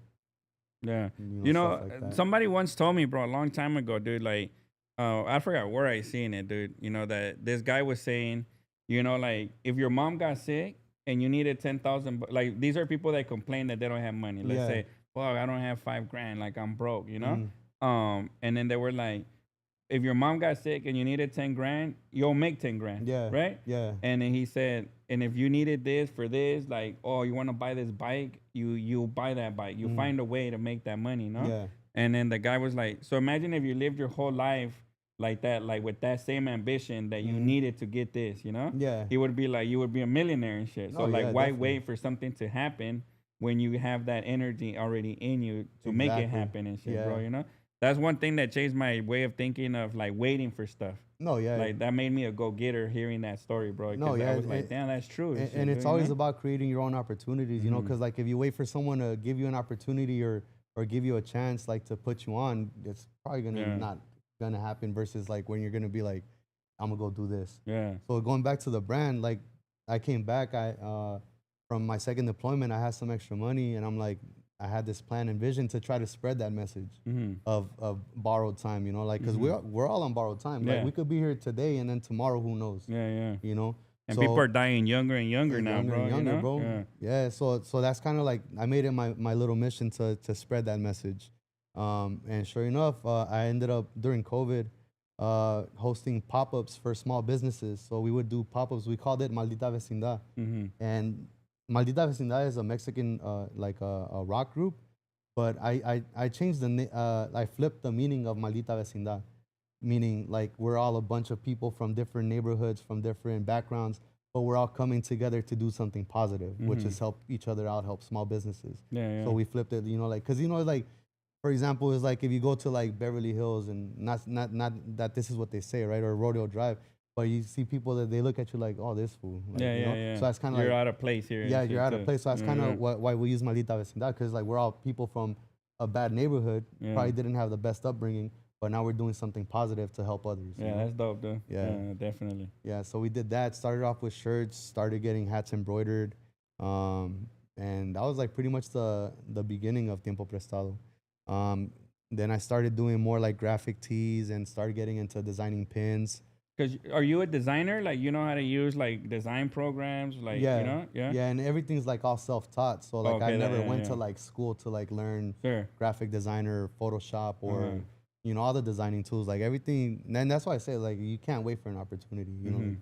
Yeah. You know, like somebody once told me, bro, a long time ago, dude, like, I forgot where I seen it, dude. You know, that this guy was saying, you know, like, if your mom got sick and you needed 10,000, like, these are people that complain that they don't have money. Let's say, well, I don't have 5 grand, like, I'm broke, you know? And then they were like, if your mom got sick and you needed 10 grand, you'll make 10 grand. Yeah. Right? Yeah. And then he said, and if you needed this for this, like, oh, you want to buy this bike, you buy that bike. You find a way to make that money, no? Yeah. And then the guy was like, so imagine if you lived your whole life like that, like with that same ambition that you needed to get this, you know? Yeah. He would be like, you would be a millionaire and shit. So like, why definitely wait for something to happen when you have that energy already in you to make it happen and shit, bro, you know? That's one thing that changed my way of thinking of like waiting for stuff. No, yeah. Like that made me a go-getter hearing that story, bro. No, yeah. I was like, damn, that's true. And it's always about creating your own opportunities, you know, because like if you wait for someone to give you an opportunity or give you a chance like to put you on, it's probably not gonna happen versus like when you're gonna be like, I'm gonna go do this. Yeah. So going back to the brand, like I came back, from my second deployment, I had some extra money and I'm like, I had this plan and vision to try to spread that message of borrowed time, you know, like, because we're all on borrowed time. Like, we could be here today and then tomorrow, who knows? Yeah. You know? And so, people are dying younger and younger now, bro. Younger, you know? bro. Yeah, so that's kind of like, I made it my little mission to spread that message. And sure enough, I ended up, during COVID, hosting pop-ups for small businesses. So we would do pop-ups. We called it Maldita Vecindad. And Maldita Vecindad is a Mexican, like a rock group, but I changed I flipped the meaning of Maldita Vecindad, meaning like we're all a bunch of people from different neighborhoods, from different backgrounds, but we're all coming together to do something positive, which is help each other out, help small businesses. So we flipped it, you know, like, cause you know, like, for example, it's like if you go to like Beverly Hills and not that this is what they say, right, or Rodeo Drive. But you see people that they look at you like, oh, this fool. Like, you know? So that's kind of you're out of place here. Yeah, you're out of place. So that's kind of why we use Maldita Vecindad, because like we're all people from a bad neighborhood, probably didn't have the best upbringing, but now we're doing something positive to help others. Yeah, that's dope, dude. Yeah, definitely. Yeah, so we did that. Started off with shirts, started getting hats embroidered, and that was like pretty much the beginning of Tiempo Prestado. Then I started doing more like graphic tees and started getting into designing pins. Cause are you a designer? Like, you know how to use like design programs? Like, you know? Yeah, and everything's like all self-taught. So like I never went to like school to like learn graphic designer, Photoshop, or you know, all the designing tools, like everything. And that's why I say like you can't wait for an opportunity. You know,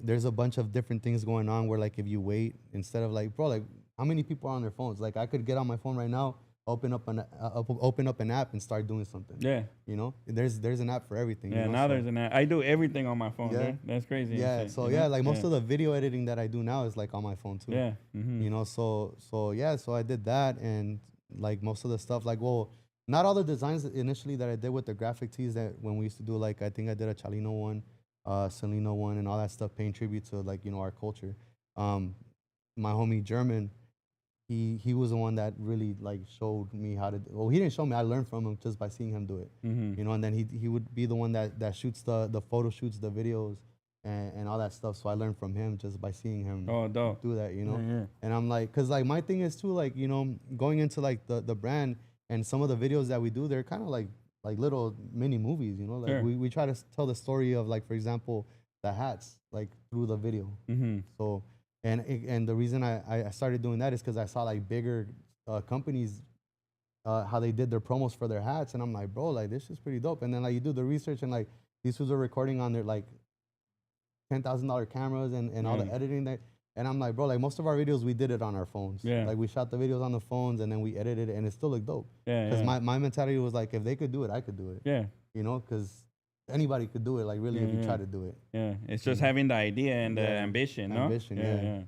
there's a bunch of different things going on where like if you wait, instead of like, bro, like how many people are on their phones? Like I could get on my phone right now, open up an app and start doing something. Yeah. You know, there's an app for everything. Yeah, you know? Now there's an app. I do everything on my phone. Yeah. Dude. That's crazy. Yeah. So yeah, like most of the video editing that I do now is like on my phone too. Yeah. You know, so I did that, and like most of the stuff, like, well, not all the designs initially that I did with the graphic tees that when we used to do, like I think I did a Chalino one, Celino one, and all that stuff, paying tribute to like, you know, our culture. My homie German, he was the one that really like showed me how to. Well, he didn't show me. I learned from him just by seeing him do it. You know, and then he would be the one that shoots the photo shoots, the videos, and all that stuff. So I learned from him just by seeing him do that. You know, and I'm like, cause like my thing is too, like, you know, going into like the brand and some of the videos that we do, they're kind of like little mini movies. You know, like we try to tell the story of, like, for example, the hats, like through the video. So. And the reason I started doing that is because I saw like bigger companies, how they did their promos for their hats, and I'm like, bro, like this is pretty dope. And then like you do the research, and like these fools are recording on their like $10,000 cameras and all the editing that. And I'm like, bro, like most of our videos we did it on our phones. Yeah. Like we shot the videos on the phones and then we edited it, and it still looked dope. Yeah. Because my mentality was like, if they could do it, I could do it. Yeah. You know, because anybody could do it, like really, if you try to do it. Yeah, it's just having the idea and the ambition, no? Yeah.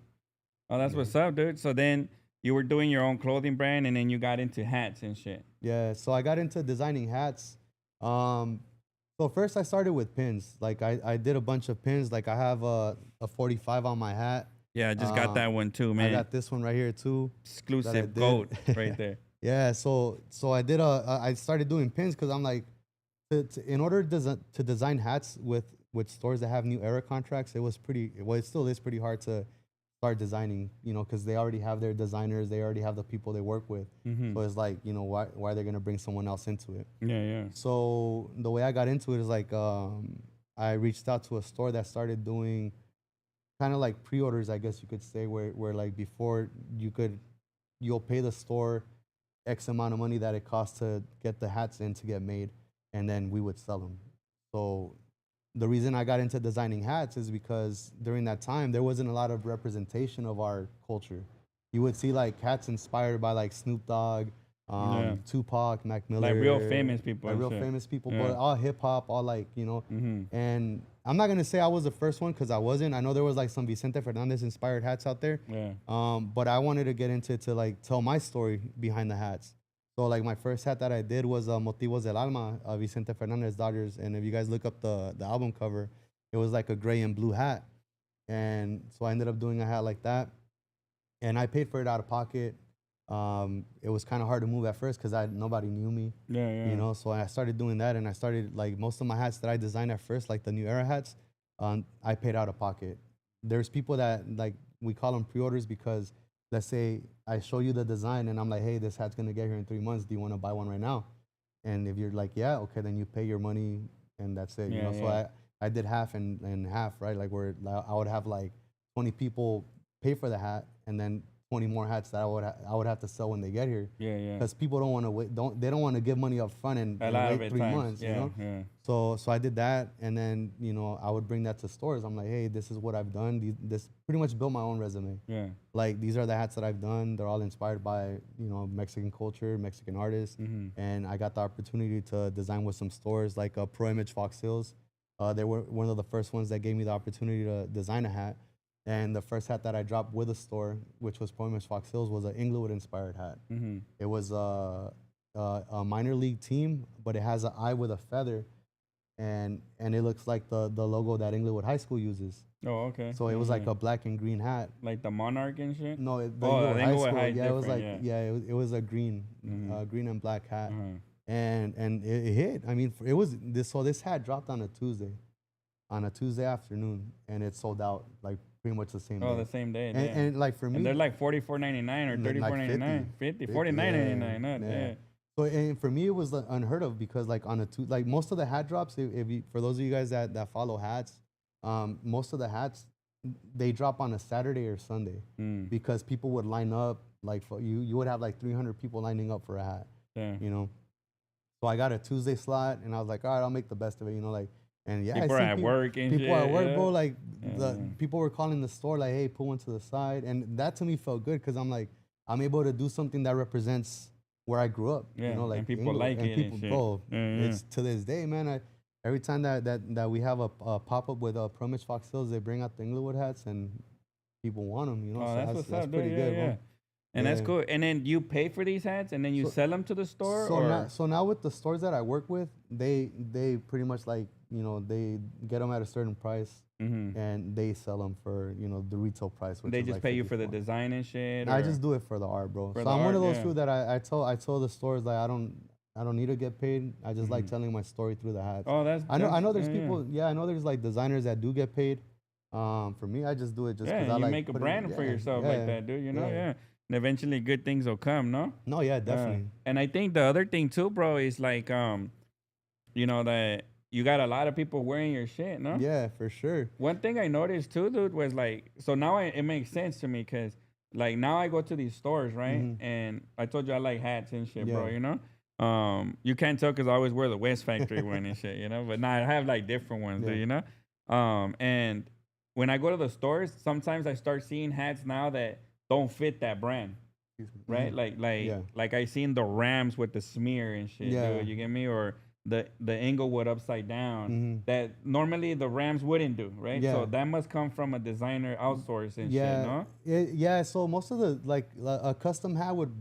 Oh, that's what's up, dude. So then you were doing your own clothing brand, and then you got into hats and shit. Yeah, so I got into designing hats. So first I started with pins. Like I did a bunch of pins. Like I have a 45 on my hat. Yeah, I just got that one too, man. I got this one right here too. Exclusive gold right there. Yeah, so I did I started doing pins because I'm like, in order to design hats with stores that have new era contracts, it still is pretty hard to start designing, you know, because they already have their designers, they already have the people they work with. So it's like, you know, why are they gonna bring someone else into it? Yeah. So the way I got into it is like I reached out to a store that started doing kind of like pre-orders, I guess you could say, where like before you'll pay the store X amount of money that it costs to get the hats in to get made, and then we would sell them. So the reason I got into designing hats is because during that time there wasn't a lot of representation of our culture. You would see like hats inspired by like Snoop Dogg, Tupac, Mac Miller, like real famous people, like real famous people, but all hip hop, all like, you know. And I'm not gonna say I was the first one because I wasn't. I know there was like some Vicente Fernandez inspired hats out there. But I wanted to get into it to like tell my story behind the hats. So like my first hat that I did was Motivos del Alma, Vicente Fernandez Dodgers. And if you guys look up the album cover, it was like a gray and blue hat. And so I ended up doing a hat like that. And I paid for it out of pocket. It was kind of hard to move at first because nobody knew me. You know, so I started doing that, and I started like most of my hats that I designed at first, like the new era hats, I paid out of pocket. There's people that like we call them pre-orders because let's say I show you the design and I'm like, hey, this hat's gonna get here in 3 months. Do you want to buy one right now? And if you're like, yeah, okay, then you pay your money and that's it. You know, so I did half and half, right? Like where I would have like 20 people pay for the hat and then 20 more hats that I would have to sell when they get here. Because people don't want to wait. They don't want to give money up front and wait 3 months. You know. So I did that, and then you know I would bring that to stores. I'm like, hey, this is what I've done. This pretty much built my own resume. Like these are the hats that I've done. They're all inspired by Mexican culture, Mexican artists, and I got the opportunity to design with some stores like Pro Image Fox Hills. They were one of the first ones that gave me the opportunity to design a hat. And the first hat that I dropped with a store, which was Pro Image Fox Hills, was an Inglewood inspired hat. It was a minor league team, but it has an eye with a feather, and it looks like the logo that Inglewood High School uses. Oh, okay. So it was like a black and green hat. Like the Monarch and shit? No, the Inglewood High School. Yeah, it was like it was a green, green and black hat, and it hit. I mean, it was this. So this hat dropped on a Tuesday afternoon, and it sold out like pretty much the same day. Oh, the same day. And like for me, and they're like $44.99 or $34.99, like $49.99. Yeah. So and for me, it was unheard of because like like most of the hat drops, for those of you guys that follow hats, most of the hats they drop on a Saturday or Sunday because people would line up. Like you would have like 300 people lining up for a hat. You know. So I got a Tuesday slot, and I was like, all right, I'll make the best of it. You know, like. And yeah, people are at work and people are at work, bro. Like the people were calling the store, like, "Hey, put one to the side," and that to me felt good because I'm like, I'm able to do something that represents where I grew up. Yeah, you know, like and people like it. People, and shit. Bro, it's to this day, man. Every time that we have a pop up with Pro Image Fox Hills, they bring out the Inglewood hats and people want them. You know, so that's pretty good, bro. And that's cool. And then you pay for these hats, and then you sell them to the store. So now with the stores that I work with, they pretty much like they get them at a certain price, and they sell them for the retail price. Which they is just like pay you for the design and shit. I just do it for the art, bro. So I'm one of those people that I tell the stores like I don't need to get paid. I just like telling my story through the hats. Oh, I know there's people. Yeah, I know there's like designers that do get paid. For me, I just do it just because I like. You make a brand for yourself like that, dude. You know, And eventually good things will come, no? No, yeah, definitely. And I think the other thing too, bro, is like, that you got a lot of people wearing your shit, no? Yeah, for sure. One thing I noticed too, dude, was like, so now it makes sense to me because like now I go to these stores, right? And I told you I like hats and shit, bro, you know? You can't tell because I always wear the West Factory one and shit, you know? But now I have like different ones, dude, you know? And when I go to the stores, sometimes I start seeing hats now that don't fit that brand, right? Like I seen the Rams with the smear and shit, dude, you get me? Or the Inglewood upside down that normally the Rams wouldn't do, right? So that must come from a designer outsource and shit, no? So most of the a custom hat would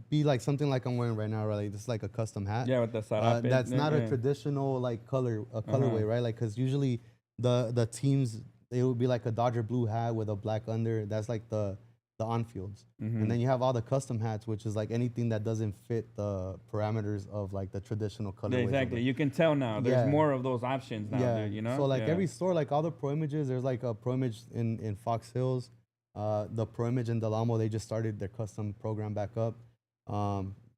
be like something like I'm wearing right now, right? Like just like a custom hat. Yeah, with the sarape. That's not a traditional like colorway, right? Like because usually the teams it would be like a Dodger blue hat with a black under. That's like the on-fields. And then you have all the custom hats, which is like anything that doesn't fit the parameters of like the traditional colorways. Yeah, exactly. You can tell now. There's more of those options now, dude, you know? So like every store, like all the Pro Images, there's like a Pro Image in Fox Hills. The Pro Image and Del Amo, they just started their custom program back up.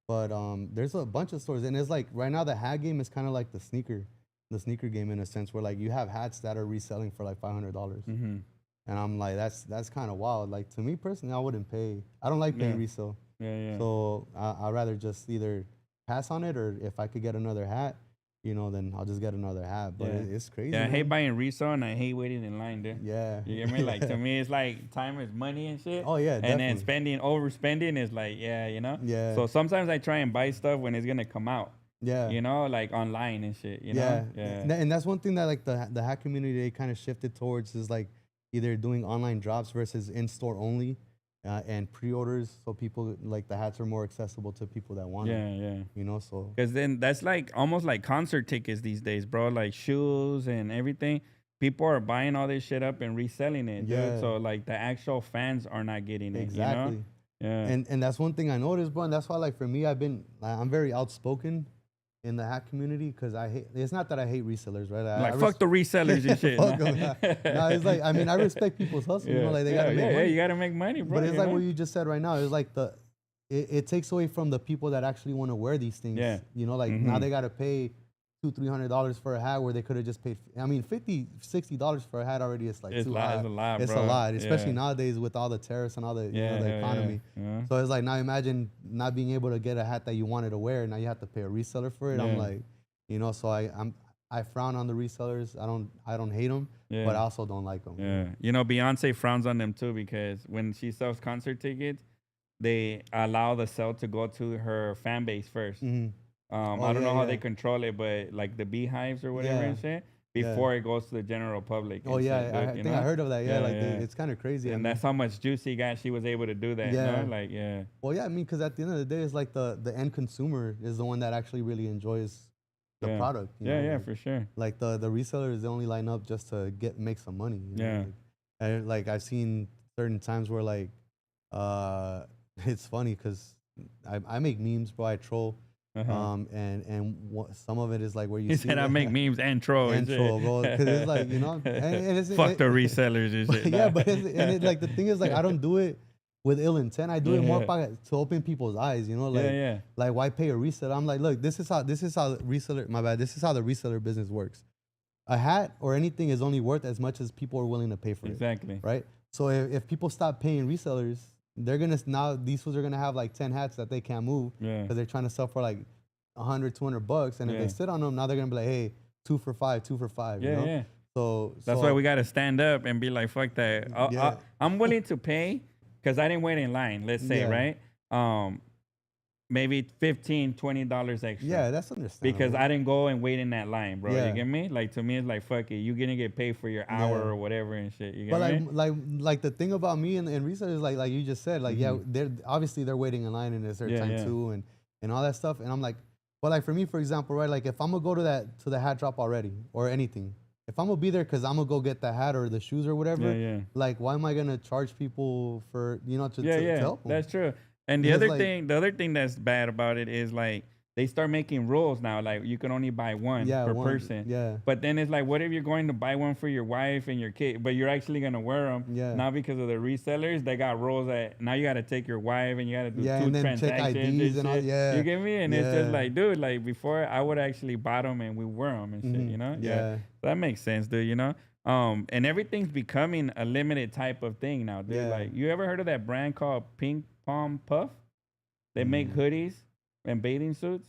But there's a bunch of stores, and it's like right now the hat game is kind of like the sneaker game in a sense, where like you have hats that are reselling for like $500. And I'm like, that's kind of wild. Like to me personally, I wouldn't pay. I don't like paying resale. So I'd rather just either pass on it, or if I could get another hat, you know, then I'll just get another hat. But it's crazy. Yeah, I man. hate buying resale, and I hate waiting in line, dude. Yeah. You get me? Like to me, it's like time is money and shit. Oh yeah, definitely. And then overspending is like, you know. Yeah. So sometimes I try and buy stuff when it's gonna come out. Yeah. You know, like online and shit. You know. Yeah. And that's one thing that like the hat community, they kind of shifted towards, is like either doing online drops versus in store only. And pre-orders, so people like the hats are more accessible to people that want it. You know, so because then that's like almost like concert tickets these days, bro. Like shoes and everything. People are buying all this shit up and reselling it, dude. So like the actual fans are not getting it. Exactly. You know? And that's one thing I noticed, bro. And that's why, like for me, I'm very outspoken in the hat community, because it's not that I hate resellers, right? Like fuck the resellers and shit. Fuck them. No, it's like, I mean, I respect people's hustle. You know, like they gotta make money. Yeah, you gotta make money, bro. But it's like what you just said right now. It's like it takes away from the people that actually want to wear these things. Yeah. You know, like now they gotta pay $200-$300 for a hat, where they could have just paid. I mean, $50-$60 for a hat already is like too high. It's a lot, It's a lot, especially nowadays with all the tariffs and all the the economy. So it's like, now imagine not being able to get a hat that you wanted to wear. Now you have to pay a reseller for it. I'm like, you know, so I frown on the resellers. I don't hate them, but I also don't like them. Yeah, you know, Beyonce frowns on them too, because when she sells concert tickets, they allow the sale to go to her fan base first. I don't know how they control it, but like the beehives or whatever and shit, before it goes to the general public. Oh yeah, I think I heard of that. Yeah, it's kind of crazy. And that's how much juice she was able to do that. Yeah, you know? Like Well, yeah, I mean, because at the end of the day, it's like the end consumer is the one that actually really enjoys the product. You know? For sure. Like the resellers, they only line up just to make some money. You know? Like I've seen certain times where like it's funny because I make memes, bro. I troll. And some of it is like where you said I make memes and troll, bro, because it's like, you know, fuck the resellers and shit. Yeah, but like the thing is, like, I don't do it with ill intent. I do it more to open people's eyes, you know, like like why pay a reseller? I'm like, look, this is how reseller. My bad. This is how the reseller business works. A hat or anything is only worth as much as people are willing to pay for it. Exactly. Right. So if people stop paying resellers, they're gonna these fools are gonna have like 10 hats that they can't move because they're trying to sell for like $100-$200, and if they sit on them, now they're gonna be like, hey, 2 for $5. You know? So that's why we gotta stand up and be like, fuck that. I'm willing to pay because I didn't wait in line. Let's say right. Maybe $15-$20 extra. Yeah, that's understandable. Because I didn't go and wait in that line, bro. You get me? Like to me, it's like, fuck it. You're gonna get paid for your hour or whatever and shit. You get me? But like the thing about me and research is like you just said, like they're obviously they're waiting in line and it's their time too and all that stuff. And I'm like, but like for me, for example, right? Like if I'm gonna go to the hat drop already or anything, if I'm gonna be there because I'm gonna go get the hat or the shoes or whatever, like why am I gonna charge people for to help them? That's true. And the other thing that's bad about it is like they start making rules now. Like you can only buy one per person. Yeah. But then it's like, what if you're going to buy one for your wife and your kid, but you're actually gonna wear them? Yeah. Now because of the resellers, they got rules that now you got to take your wife and you got to do 2 transactions. Check IDs and all. Yeah. You get me? And it's just like, dude, like before I would actually buy them and we wear them and shit. You know? Yeah. That makes sense, dude. You know? And everything's becoming a limited type of thing now, dude. Like you ever heard of that brand called Pink Palm Puff? They make hoodies and bathing suits.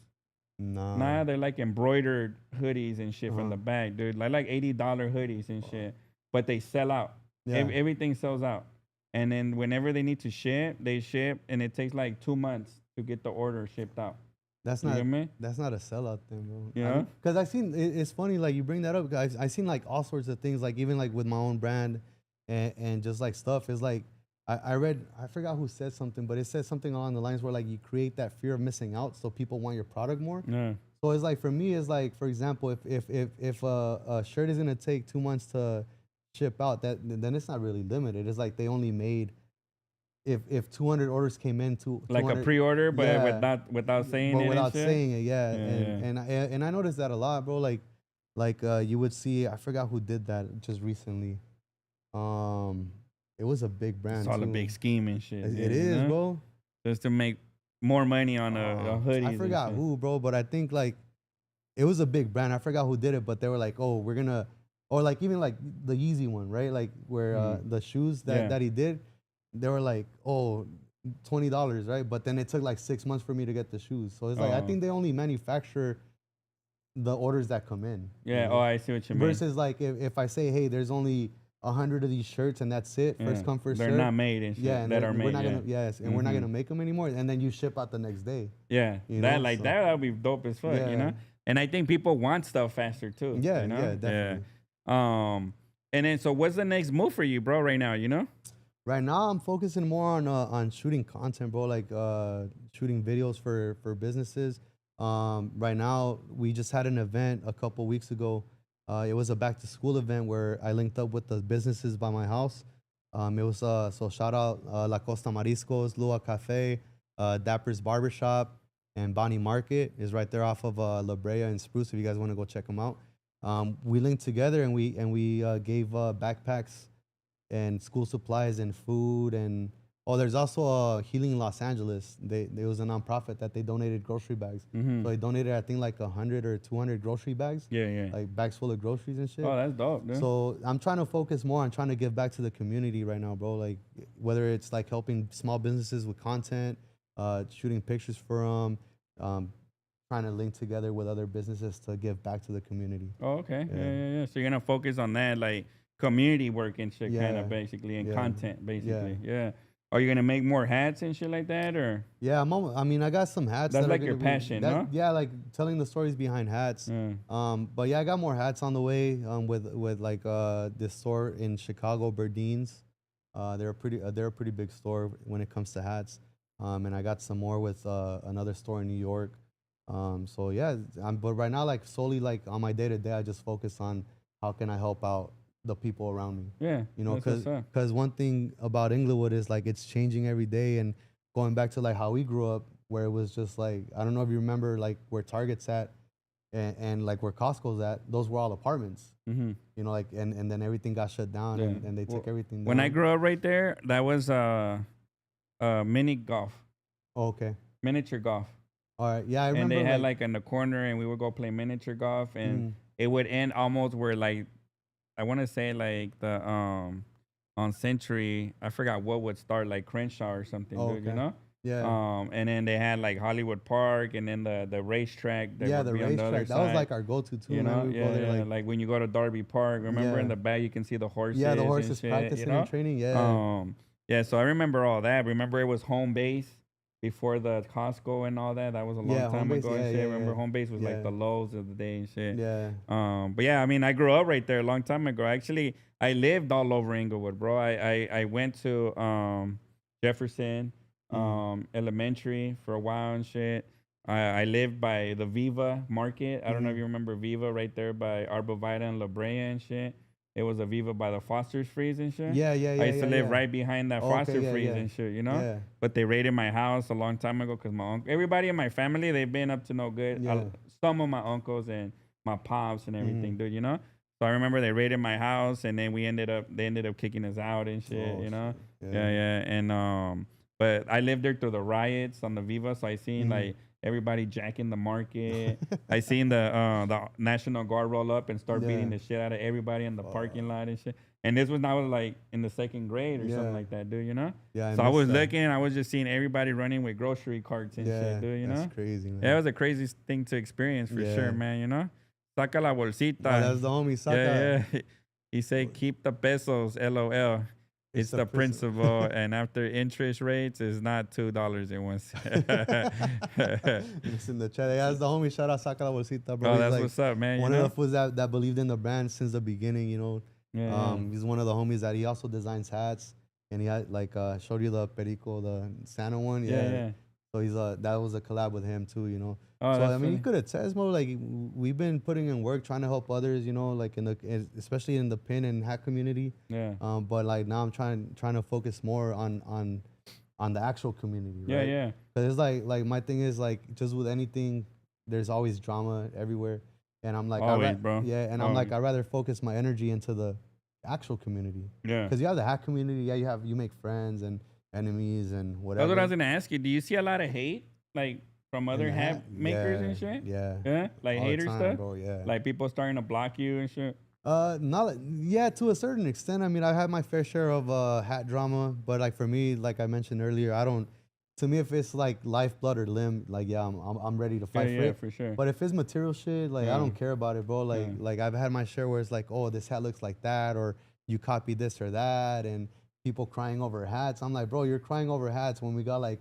Nah, they're like embroidered hoodies and shit from the back, dude. Like $80 hoodies and shit. But they sell out. Everything sells out. And then whenever they need to ship, they ship, and it takes like 2 months to get the order shipped out. That's not a sellout thing, bro. Yeah. Because I seen it's funny, like you bring that up, guys. I seen like all sorts of things, like even like with my own brand and just like stuff. It's like I read, I forgot who said something, but it said something along the lines where like you create that fear of missing out, so people want your product more. Yeah. So it's like for me, it's like, for example, if a shirt is gonna take 2 months to ship out, then it's not really limited. It's like they only made if 200 orders came in to like a pre-order, but without saying it. Without saying it, and I noticed that a lot, bro. Like you would see, I forgot who did that just recently. It was a big brand. It's all too. a big scheme and shit. It is, bro. Just to make more money on a hoodie. I forgot who, bro, but I think like it was a big brand. I forgot who did it, but they were like, oh, we're gonna, or like even like the Yeezy one, right? Like where the shoes that he did, they were like, oh, $20, right? But then it took like 6 months for me to get the shoes. So it's like I think they only manufacture the orders that come in. Yeah. You know? Oh, I see what you mean. Versus like if I say, hey, there's only 100 of these shirts and that's it. First come, first serve. They're not made and shit. Yeah, and that are we're made. Not gonna, and we're not gonna make them anymore. And then you ship out the next day. Yeah, that would be dope as fuck. You know. And I think people want stuff faster too. Yeah, you know? yeah, definitely. Yeah. And then so what's the next move for you, bro? Right now, you know. Right now, I'm focusing more on shooting content, bro. Like shooting videos for businesses. Right now, we just had an event a couple weeks ago. It was a back to school event where I linked up with the businesses by my house. It was so shout out La Costa Mariscos, Lua Cafe, Dapper's Barbershop, and Bonnie Market is right there off of La Brea and Spruce. If you guys want to go check them out, we linked together and we gave backpacks and school supplies and food and there's also Healing Los Angeles. There was a nonprofit that they donated grocery bags. So they donated I think like 100 or 200 grocery bags. Yeah. Like bags full of groceries and shit. Oh, that's dope, dude. So I'm trying to focus more on trying to give back to the community right now, bro. Like whether it's like helping small businesses with content, shooting pictures for them, trying to link together with other businesses to give back to the community. Oh, okay. Yeah. So you're gonna focus on that, like community work and shit, kind of basically, and content, basically. Yeah. Are you gonna make more hats and shit like that, or? Yeah, I mean, I got some hats. That's like your passion, no? Yeah, like telling the stories behind hats. But yeah, I got more hats on the way. With like this store in Chicago, Berdeen's. They're a pretty big store when it comes to hats. And I got some more with another store in New York. So yeah, but right now, like solely like on my day to day, I just focus on how can I help out the people around me. Yeah, you know, because one thing about Inglewood is like it's changing every day, and going back to like how we grew up, where it was just like I don't know if you remember like where Target's at, and like where Costco's at. Those were all apartments. You know, like and then everything got shut down, and they took everything down. When I grew up right there, that was mini golf. Oh, okay. Miniature golf. All right. Yeah, I remember. And they had like in the corner, and we would go play miniature golf, and it would end almost where like. I want to say like the on Century, I forgot what would start, like Crenshaw or something, dude, you know? Yeah. And then they had like Hollywood Park, and then the racetrack. Yeah, the racetrack. That was like our go-to too. You know, like when you go to Darby Park, remember in the back you can see the horses. Yeah, the horses shit, practicing you know? and training. Yeah. Yeah. So I remember all that. Remember it was home base. Before the Costco and all that, that was a long time ago. And shit. I remember home base was like the lows of the day and shit. Yeah. But yeah, I mean, I grew up right there a long time ago. Actually, I lived all over Inglewood, bro. I went to Jefferson Elementary for a while and shit. I lived by the Viva Market. I don't know if you remember Viva right there by Arbavita and La Brea and shit. It was a Viva by the Foster's Freeze and shit. Yeah. I used to live right behind that Foster Freeze and shit, you know? Yeah. But they raided my house a long time ago because my uncle, everybody in my family, they've been up to no good. Yeah. Some of my uncles and my pops and everything, dude, you know? So I remember they raided my house, and then they ended up kicking us out and shit, you know? Shit. Yeah. And, but I lived there through the riots on the Viva, so I seen like, everybody jacking the market. I seen the National Guard roll up and start beating the shit out of everybody in the parking lot and shit. And this was when I was like in the second grade or something like that, dude, you know? Yeah. So I was looking, I was just seeing everybody running with grocery carts and shit, dude, you know? That's crazy, man. Yeah, it was a crazy thing to experience for sure, man, you know? Saca la bolsita. Oh, that's the homie, Saca. Yeah. He said, keep the pesos, LOL. It's the principal, and after interest rates, it's not $2.01. It's in the chat. That's the homie. Shout out Saca la Bolsita, bro. Oh, that's like what's up, man. One of the fools that believed in the brand since the beginning, you know. He's one of the homies that he also designs hats, and he had like showed you the Perico, the Santa one. Yeah. So he's that was a collab with him too, you know. Oh, so I mean, you could attest, more like we've been putting in work trying to help others, you know, like especially in the pin and hat community. Yeah. But like now I'm trying to focus more on the actual community. Right? Yeah. Because it's like my thing is like just with anything, there's always drama everywhere, and I'm like, always, bro. Yeah, and I'm like, I'd rather focus my energy into the actual community. Yeah. Because you have the hat community. Yeah, you make friends and enemies and whatever. That's what I was gonna ask you. Do you see a lot of hate, like from other hat makers and shit? Yeah. Like All hater the time, stuff, bro. Yeah. like people starting to block you and shit. Not yeah, to a certain extent. I mean, I had my fair share of hat drama, but like for me, like I mentioned earlier, I don't. To me, if it's like lifeblood or limb, like yeah, I'm ready to fight for it. For sure. But if it's material shit, like I don't care about it, bro. Like I've had my share where it's like, oh, this hat looks like that, or you copy this or that, and people crying over hats. I'm like, bro, you're crying over hats when we got like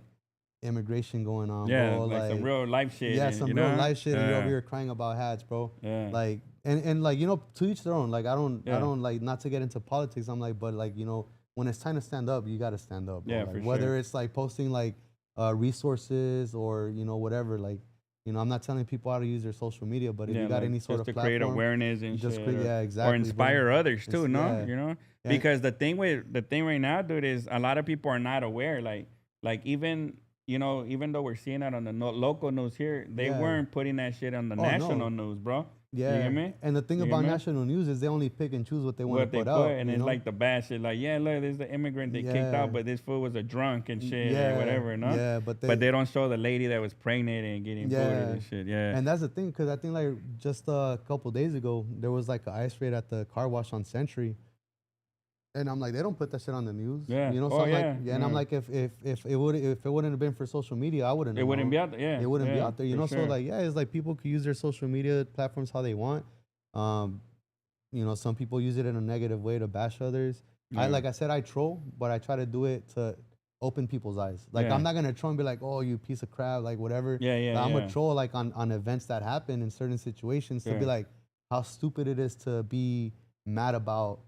immigration going on, bro. Like some real life shit. Yeah, some real life shit, and you're over here crying about hats, bro. Yeah. Like and like to each their own. Like I don't like, not to get into politics. I'm like, but like when it's time to stand up, you got to stand up, bro. Yeah, like, for whether sure. it's like posting like resources or whatever. Like I'm not telling people how to use their social media, but if you got like any sort of to platform, create awareness and just shit, exactly, or inspire others too, no? Yeah. Because the thing right now, dude, is a lot of people are not aware. Like even even though we're seeing that on the local news here, they weren't putting that shit on the national news, bro. Yeah, you get me? And the thing about national news is they only pick and choose what they want to put out. And it's like the bad shit. Like, yeah, look, this is the immigrant they kicked out, but this fool was a drunk and shit or whatever, no? Yeah, but they don't show the lady that was pregnant and getting booted and shit. Yeah. And that's the thing, because I think like just a couple days ago, there was like an ice raid at the car wash on Century. And I'm like, they don't put that shit on the news. Yeah. So I'm like, and I'm like, if it wouldn't have been for social media, I wouldn't. It wouldn't be out there. Yeah. It wouldn't be out there. Sure. So like, it's like people could use their social media platforms how they want. Some people use it in a negative way to bash others. Yeah. Like I said, I troll, but I try to do it to open people's eyes. Like I'm not gonna troll and be like, oh, you piece of crap, like whatever. I'm gonna troll like on events that happen in certain situations to be like how stupid it is to be mad about.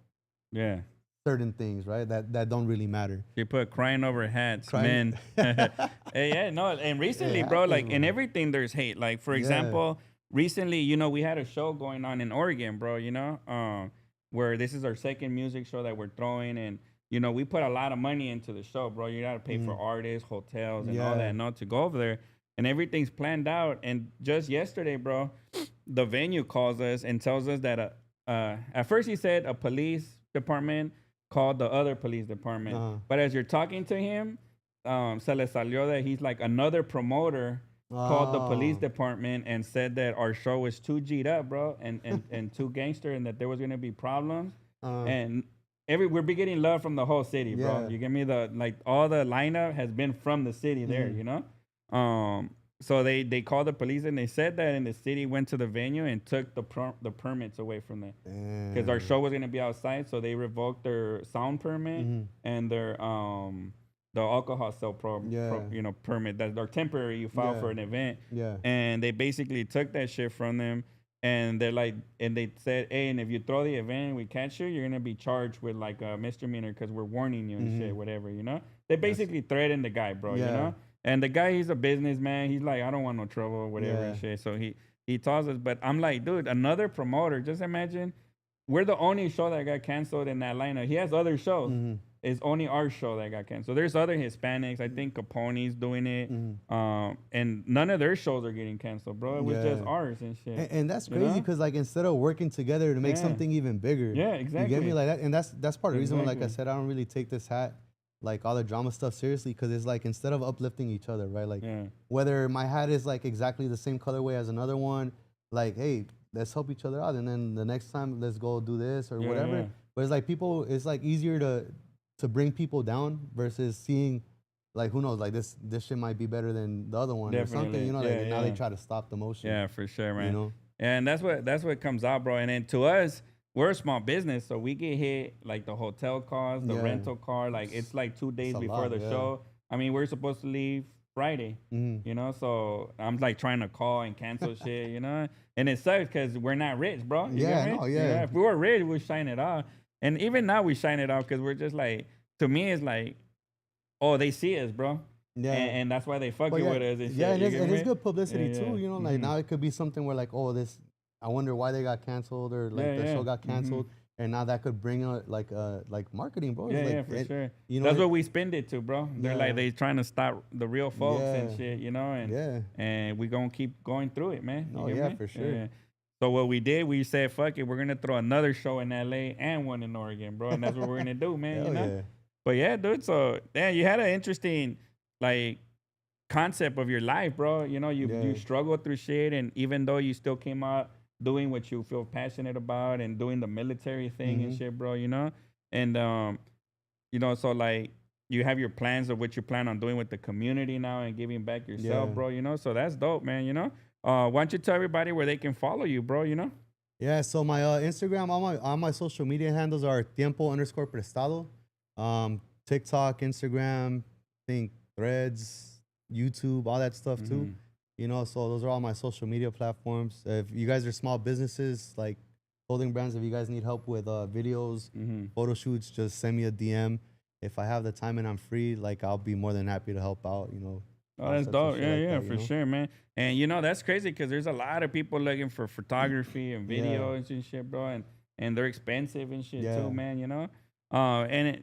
Yeah. Certain things, right? That don't really matter. You put crying over hats, men. And recently, bro, like in everything, there's hate. Like for example, recently, we had a show going on in Oregon, bro. Where this is our second music show that we're throwing, and we put a lot of money into the show, bro. You gotta pay for artists, hotels, and all that, to go over there, and everything's planned out. And just yesterday, bro, the venue calls us and tells us that at first he said a police department called the other police department. But as you're talking to him, se le salió that he's like another promoter called the police department and said that our show was too G'd up, bro, and too gangster, and that there was gonna be problems. And we're be getting love from the whole city, bro. You get me? All the lineup has been from the city there, So they called the police and they said that, and the city went to the venue and took the permits away from them because our show was gonna be outside. So they revoked their sound permit and their the alcohol sale permit that are temporary. You file for an event, and they basically took that shit from them. And they're like, and they said, hey, and if you throw the event and we catch you, you're gonna be charged with like a misdemeanor because we're warning you and shit, whatever, They basically threatened the guy, bro, And the guy, he's a businessman. He's like, I don't want no trouble or whatever and shit. So he tells us, but I'm like, dude, another promoter. Just imagine, we're the only show that got canceled in that lineup. He has other shows. It's only our show that got canceled. There's other Hispanics. I think Capone's doing it. And none of their shows are getting canceled, bro. It was just ours and shit. And that's crazy because like instead of working together to make something even bigger. Yeah, exactly. You get me? Like that, and that's part of the reason why, like I said, I don't really take this hat, like all the drama stuff, seriously, because it's like instead of uplifting each other, right? Like whether my hat is like exactly the same colorway as another one, like, hey, let's help each other out, and then the next time let's go do this or whatever. But it's like it's like easier to bring people down versus seeing, like, who knows, like this shit might be better than the other one or something, like now they try to stop the motion. Yeah, for sure, man. And that's what comes out, bro. And then to us, we're a small business, so we get hit like the hotel cost, the rental car, like it's like 2 days before the show. I mean, we're supposed to leave Friday, so I'm like trying to call and cancel shit, and it sucks because we're not rich, bro. You get me? If we were rich, we'd shine it off. And even now we shine it off because we're just like, to me, it's like, oh, they see us, bro. Yeah. And that's why they fucking with us and shit. Yeah, and it's good publicity too, like now it could be something where like, oh, I wonder why they got canceled or like the show got canceled. And now that could bring like marketing, bro. For sure. That's what we spend it to, bro. They're like, they trying to stop the real folks and shit, and we gonna keep going through it, man. For sure. So what we did, we said, fuck it, we're gonna throw another show in LA and one in Oregon, bro. And that's what we're gonna do, man. You know? Yeah. But yeah, dude. So damn, you had an interesting like concept of your life, bro. You know, you struggled through shit, and even though you still came out doing what you feel passionate about and doing the military thing and shit, bro, you know? And you know, so like you have your plans of what you plan on doing with the community now and giving back yourself, bro, you know? So that's dope, man, you know? Why don't you tell everybody where they can follow you, bro, you know? Yeah, so my Instagram, all my social media handles are Tiempo_Prestado. TikTok, Instagram, I think Threads, YouTube, all that stuff too. You know, so those are all my social media platforms. If you guys are small businesses, like clothing brands, if you guys need help with videos, photo shoots, just send me a DM. If I have the time and I'm free, like I'll be more than happy to help out, you know. Oh, that's dope. Yeah, for sure, man. And you know, that's crazy because there's a lot of people looking for photography and video and shit, bro. And they're expensive and shit too, man, you know?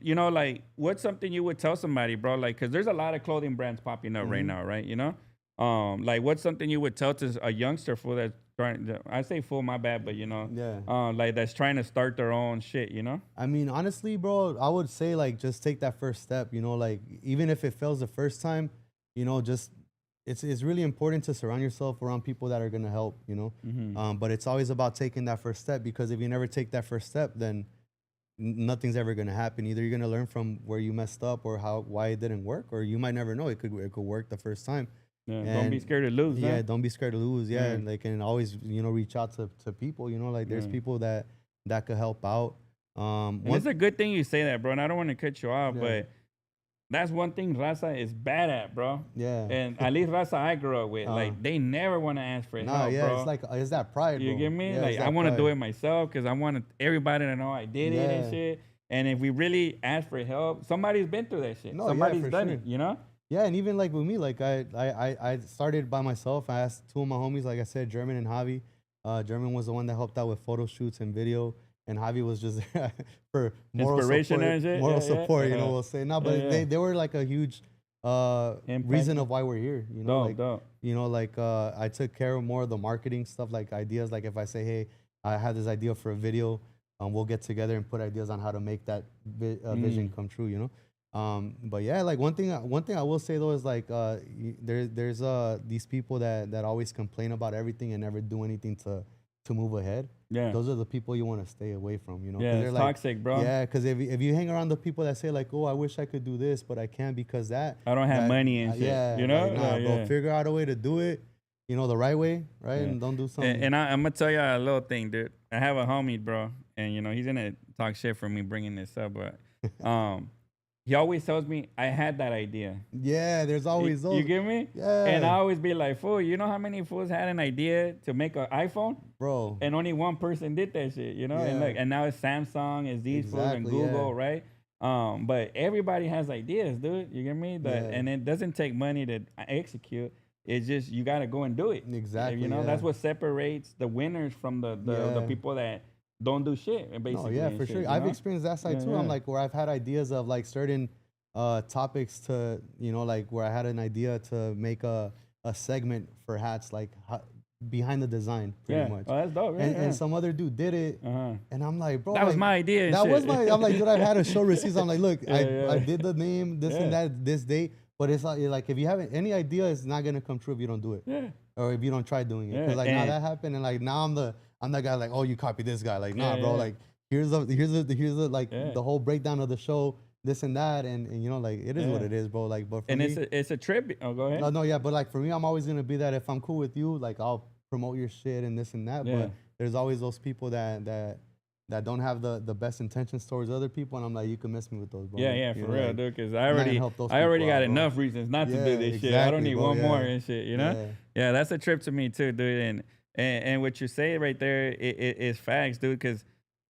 You know, like, what's something you would tell somebody, bro? Like, because there's a lot of clothing brands popping up right now, right? You know? Like, what's something you would tell to a youngster fool that's trying, I say fool, my bad, but, you know, like, that's trying to start their own shit, you know? I mean, honestly, bro, I would say, like, just take that first step, you know? Like, even if it fails the first time, you know, just, it's really important to surround yourself around people that are going to help, you know? But it's always about taking that first step, because if you never take that first step, then nothing's ever going to happen. Either you're going to learn from where you messed up or why it didn't work, or you might never know. It could work the first time. Yeah, don't be scared to lose. Yeah, don't be scared to lose. Yeah, and they can always, you know, reach out to people. You know, like there's people that could help out. It's a good thing you say that, bro. And I don't want to cut you off, but that's one thing Raza is bad at, bro. Yeah. And at least Raza I grew up with, like, they never want to ask for help, bro. It's like, it's that pride, bro. You get me? Yeah, like, I want to do it myself because I want everybody to know I did it and shit. And if we really ask for help, somebody's been through that shit. Somebody's done it, you know? Yeah, and even like with me, like I started by myself. I asked two of my homies, like I said, German and Javi. German was the one that helped out with photo shoots and video. And Javi was just for moral inspiration support, and shit. moral support, you know, we'll say. No, but they were like a huge reason of why we're here, you know. You know, like I took care of more of the marketing stuff, like ideas. Like if I say, hey, I have this idea for a video, we'll get together and put ideas on how to make that vision come true, you know. But yeah, like one thing I will say though is like there's these people that always complain about everything and never do anything to move ahead. Yeah, those are the people you want to stay away from, you know. Yeah, they're like, toxic, bro. Yeah, because if you hang around the people that say like, oh, I wish I could do this, but I can't because I don't have money and shit. Yeah, you know, like, bro, figure out a way to do it, you know, the right way, right, and don't do something. And I'm gonna tell you a little thing, dude. I have a homie, bro, and you know he's gonna talk shit for me bringing this up, but he always tells me I had that idea. Yeah, there's always those. You get me? Yeah. And I always be like, fool, you know how many fools had an idea to make an iPhone? Bro. And only one person did that shit, you know? Yeah. And now it's Samsung, it's these fools and Google, right? But everybody has ideas, dude. You get me? And it doesn't take money to execute. It's just you gotta go and do it. Exactly. You know, that's what separates the winners from the people that don't do shit, basically. No, yeah, for sure. I've experienced that side too. I'm like, where I've had ideas of like certain topics to, you know, like where I had an idea to make a segment for hats, like behind the design, pretty much. Oh, that's dope. And some other dude did it, and I'm like, bro, that was my idea. Was my. I'm like, dude, I had to show receipts. I'm like, look, I did the name, this and that, this date, but it's like if you have any idea, it's not gonna come true if you don't do it, or if you don't try doing it. Because like now that happened, and like now I'm that guy like, oh, you copied this guy. Like, nah, bro. Like, here's the like the whole breakdown of the show, this and that, and you know, like it is what it is, bro. Like, but for me, it's a trip. Oh, go ahead. No, yeah, but like for me, I'm always gonna be that. If I'm cool with you, like I'll promote your shit and this and that. But there's always those people that don't have the best intentions towards other people, and I'm like, you can mess me with those, bro. Yeah, for real, dude. Because I already got enough reasons not to do this shit. I don't need one more and shit. You know? Yeah, that's a trip to me too, dude. And what you say right there is facts, dude. Because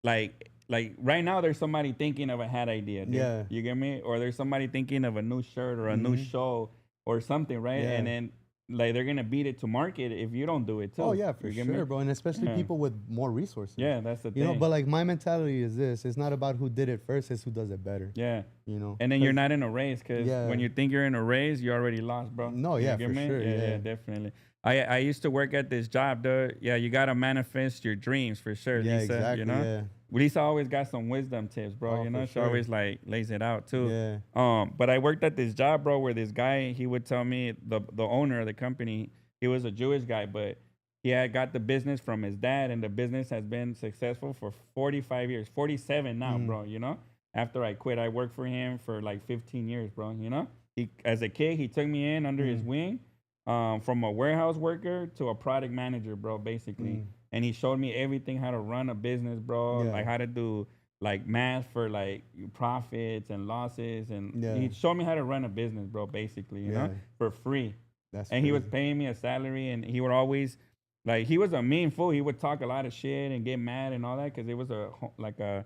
like right now, there's somebody thinking of a hat idea, dude. Yeah. You get me? Or there's somebody thinking of a new shirt or a new show or something, right? Yeah. And then like they're gonna beat it to market if you don't do it too. Oh yeah, for sure, bro. And especially people with more resources. Yeah, that's the thing. You know, but like my mentality is this: it's not about who did it first; it's who does it better. Yeah. You know. And then you're not in a race because when you think you're in a race, you already lost, bro. No, yeah, for sure. Yeah, definitely. I used to work at this job, dude. Yeah, you gotta manifest your dreams for sure, Yeah, Lisa. exactly. You know, Yeah. Lisa always got some wisdom tips, bro. Oh, You for know, she sure. always like lays it out too. Yeah. But I worked at this job, bro, where this guy he would tell me the owner of the company, he was a Jewish guy, but he had got the business from his dad, and the business has been successful for 45 years, 47 now, bro. You know, after I quit, I worked for him for like 15 years, bro. You know, he as a kid, he took me in under his wing, from a warehouse worker to a product manager, bro, basically. And he showed me everything how to run a business, bro, Yeah. like how to do like math for like profits and losses, and Yeah. he showed me how to run a business, bro, basically, you know, for free. That's And he was crazy. paying me a salary, and he would always like he was a mean fool. He would talk a lot of shit and get mad and all that because it was like a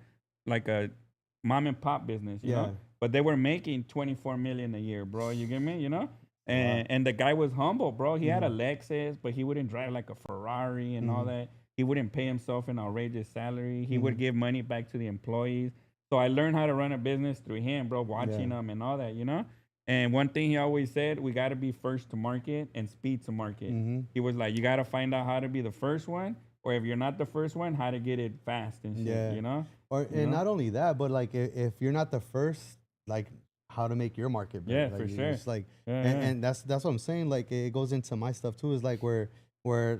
mom and pop business, you know. But they were making 24 million a year, bro. You get me, you know. And the guy was humble, bro. He had a Lexus, but he wouldn't drive like a Ferrari and all that. He wouldn't pay himself an outrageous salary. He would give money back to the employees. So I learned how to run a business through him, bro, watching him and all that, you know. And one thing he always said, we got to be first to market and speed to market. He was like, you got to find out how to be the first one, or if you're not the first one, how to get it fast and shit, you know? And not only that, but like if you're not the first, like how to make your market better. Yeah, like, for sure. It's like, and that's what I'm saying. Like it goes into my stuff too. Is like where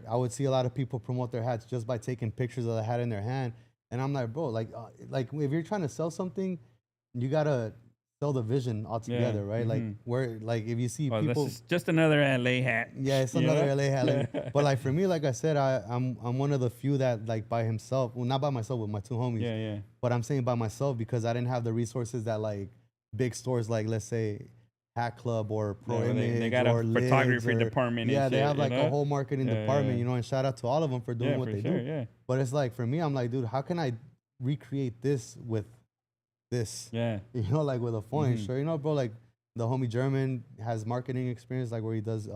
I would see a lot of people promote their hats just by taking pictures of the hat in their hand, and I'm like, bro, like if you're trying to sell something, you gotta sell the vision altogether, right? Like where like if you see people, this is just another LA hat. Yeah, it's another LA hat. Like, but like for me, like I said, I'm one of the few that like by himself, well not by myself with my two homies. Yeah. But I'm saying by myself because I didn't have the resources that like big stores like let's say Hat Club or Pro Image they got a or photography Lids or, department. Yeah, and they shit, have like you know? a whole marketing department, you know. And shout out to all of them for doing what for they sure, do. Yeah. But it's like for me, I'm like, dude, how can I recreate this with this? Yeah. You know, like with a phone. Sure, you know, bro, like the homie German has marketing experience, like where he does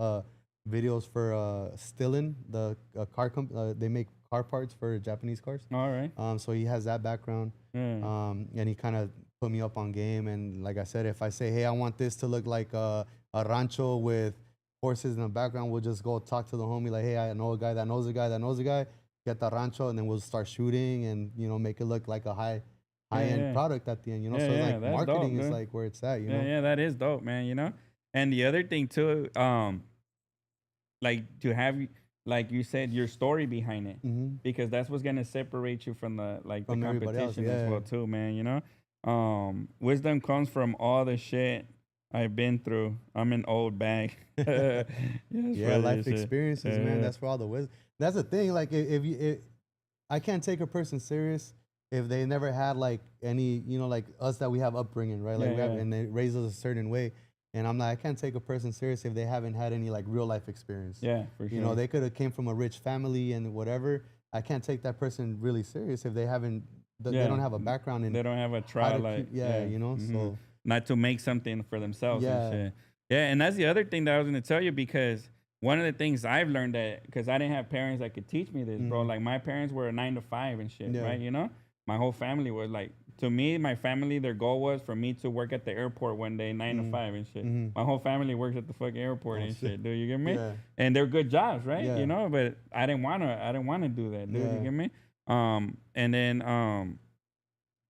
videos for Stillen, the car company. They make car parts for Japanese cars. All right. So he has that background. And he kind of put me up on game. And like I said, if I say, hey, I want this to look like a rancho with horses in the background, we'll just go talk to the homie like, hey, I know a guy that knows a guy that knows a guy. Get the rancho, and then we'll start shooting and, you know, make it look like a high-end product at the end, you know. So like marketing is like where it's at, you know. Yeah, that is dope, man, you know. And the other thing too, like to have, like you said, your story behind it, because that's what's gonna separate you from the competition as well too, man. You know, wisdom comes from all the shit I've been through. I'm an old bag. Life experiences, man. That's where all the wisdom. That's the thing. Like I can't take a person serious if they never had like any, you know, like us that we have upbringing, right? Like and they raise us a certain way. And I'm like, I can't take a person serious if they haven't had any like real life experience. Yeah, for sure. You know, they could have came from a rich family and whatever. I can't take that person really serious if they haven't. They don't have a background in. They don't have a trial, you know. So not to make something for themselves. And shit. Yeah, and that's the other thing that I was gonna tell you, because one of the things I've learned, that because I didn't have parents that could teach me this, bro. Like my parents were 9 to 5 and shit, right? You know, my whole family was like, to me, my family, their goal was for me to work at the airport one day, 9 to 5 and shit. My whole family works at the fucking airport and shit. Do you get me? And they're good jobs, right? You know, but I didn't wanna do that. Do you get me? And then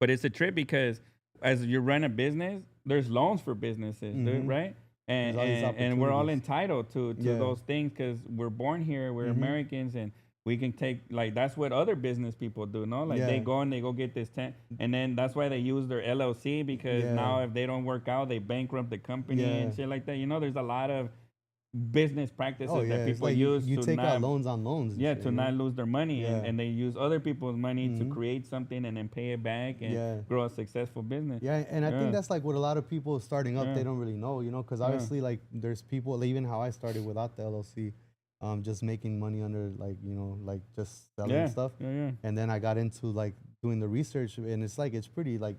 but it's a trip because as you run a business, there's loans for businesses, dude, right? And we're all entitled to those things because we're born here, we're Americans, and we can take, like, that's what other business people do, no? Like they go and they go get this tent, and then that's why they use their LLC, because now if they don't work out, they bankrupt the company and shit like that. You know, there's a lot of business practices that people use you to take not, out loans on loans. To not lose their money, and they use other people's money to create something and then pay it back and grow a successful business. Yeah, and I think that's like what a lot of people starting up, they don't really know, you know, because obviously like there's people, even how I started without the LLC, just making money under like, you know, like just selling stuff. And then I got into like doing the research, and it's like, it's pretty like,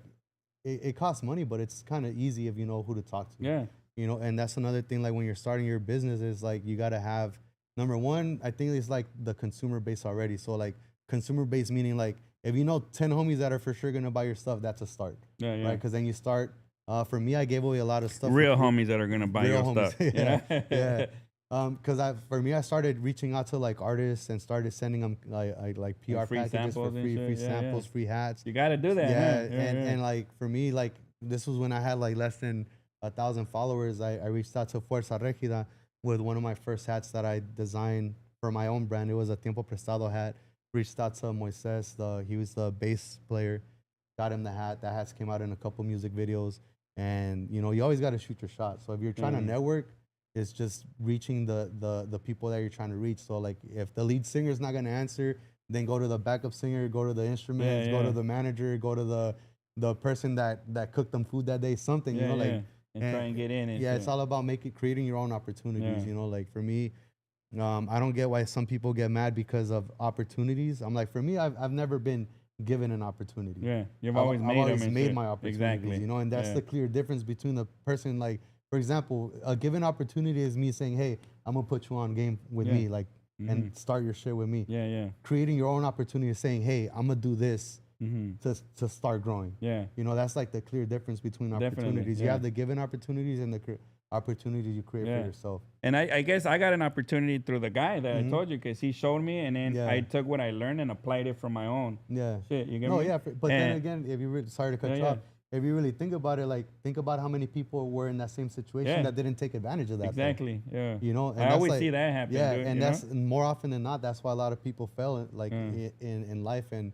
it costs money, but it's kind of easy if you know who to talk to. You know, and that's another thing, like when you're starting your business, is like you got to have, number one, I think it's like the consumer base already. So like consumer base meaning like if you know 10 homies that are for sure going to buy your stuff, that's a start. Right? Because then you start, for me, I gave away a lot of stuff. Real homies that are going to buy your stuff. Yeah. Because for me, I started reaching out to like artists and started sending them like PR free packages for free samples, free hats. You gotta do that. Yeah, Huh? and like for me, like this was when I had like less than 1,000 followers. I reached out to Fuerza Regida with one of my first hats that I designed for my own brand. It was a Tiempo Prestado hat. Reached out to Moises, he was the bass player. Got him the hat. That hat came out in a couple music videos. And you know, you always got to shoot your shot. So if you're trying to network, it's just reaching the people that you're trying to reach. So like if the lead singer is not gonna answer, then go to the backup singer, go to the instruments, go to the manager, go to the person that cooked them food that day, something, you know, like and try and get in. And it's all about creating your own opportunities. You know, like for me, I don't get why some people get mad because of opportunities. I'm like, for me, I've never been given an opportunity. Yeah, I've always made my opportunities. Exactly. You know, and that's the clear difference between the person. Like, for example, a given opportunity is me saying, "Hey, I'm gonna put you on game with me, like, and start your shit with me." Creating your own opportunity, saying, "Hey, I'm gonna do this." To start growing. You know, that's like the clear difference between opportunities. You have the given opportunities and the opportunities you create for yourself. And I guess I got an opportunity through the guy that I told you, because he showed me, and then I took what I learned and applied it for my own shit. You get me? But then again, if you sorry to cut you off, if you really think about it, like think about how many people were in that same situation that didn't take advantage of that. Exactly. Thing. You know, and I always see that happen. Yeah, dude, and that's more often than not. That's why a lot of people fail like in life, and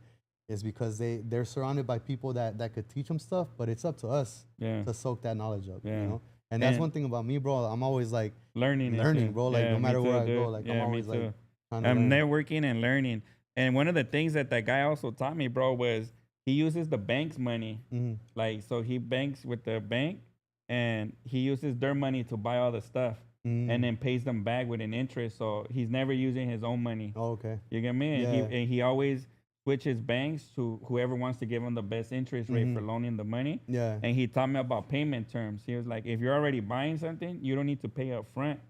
is because they're surrounded by people that could teach them stuff, but it's up to us to soak that knowledge up. You know. And that's one thing about me, bro. I'm always like learning, bro. Like no matter where I go, like I'm always like I'm networking and learning. And one of the things that guy also taught me, bro, was he uses the bank's money. Like, so he banks with the bank, and he uses their money to buy all the stuff, and then pays them back with an interest. So he's never using his own money. Oh, okay. You get me? And he always switches banks to whoever wants to give him the best interest rate for loaning the money. And he taught me about payment terms. He was like, if you're already buying something, you don't need to pay up front.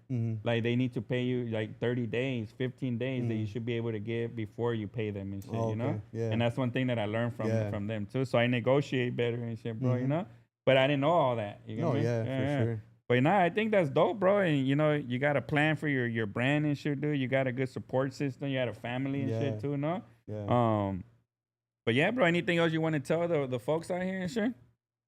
Like, they need to pay you like 30 days, 15 days that you should be able to give before you pay them and shit, you know? And that's one thing that I learned from them too. So I negotiate better and shit, bro, you know? But I didn't know all that. You get me? For sure. But I think that's dope, bro. And you know, you got a plan for your brand and shit, dude. You got a good support system. You got a family and shit too, no? But yeah, bro, anything else you want to tell the folks out here and shit?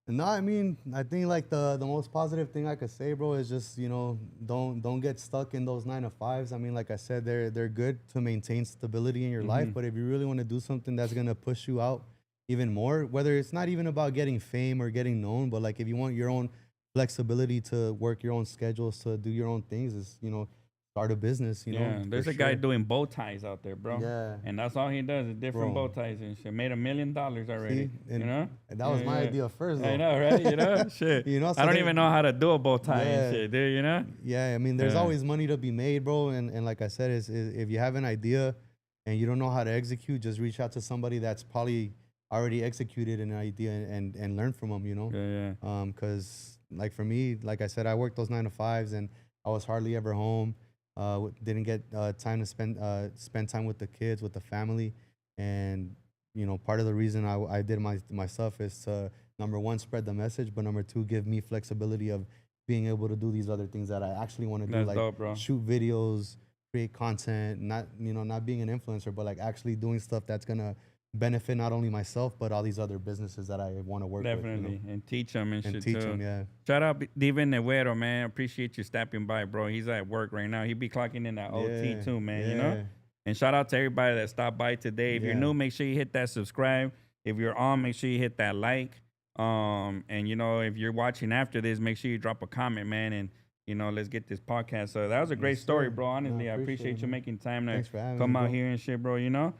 No, I mean, I think like the most positive thing I could say, bro, is just, you know, don't get stuck in those 9 to 5s. I mean, like I said, they're good to maintain stability in your life, but if you really want to do something that's gonna push you out even more, whether it's not even about getting fame or getting known, but like if you want your own flexibility to work your own schedules, to do your own things, is, you know, start a business, you know. There's a guy doing bow ties out there, bro. Yeah. And that's all he does is different bow ties and shit. Made $1 million already. See? You know? And that was my idea first, though. I know, right? You know? Shit. You know, so I don't even know how to do a bow tie and shit, dude, you know? Yeah, I mean, there's always money to be made, bro. And like I said, is if you have an idea and you don't know how to execute, just reach out to somebody that's probably already executed an idea and learn from them, you know? Because like for me, like I said, I worked those 9 to 5s and I was hardly ever home. Didn't get time to spend time with the kids, with the family. And, you know, part of the reason I did my stuff is to, number one, spread the message, but number two, give me flexibility of being able to do these other things that I actually want to do, like dope, bro. Shoot videos, create content, not being an influencer, but like actually doing stuff that's going to benefit not only myself, but all these other businesses that I want to work with. Definitely. You know? And teach them and shit teach too. them, yeah. Shout out Diven Negüero, man. Appreciate you stopping by, bro. He's at work right now. He be clocking in that OT too, man, you know? And shout out to everybody that stopped by today. If you're new, make sure you hit that subscribe. If you're on, make sure you hit that like. And, you know, if you're watching after this, make sure you drop a comment, man, and, you know, let's get this podcast. So that was a great story, bro. Honestly, I appreciate you making time to come out here and shit, bro, you know?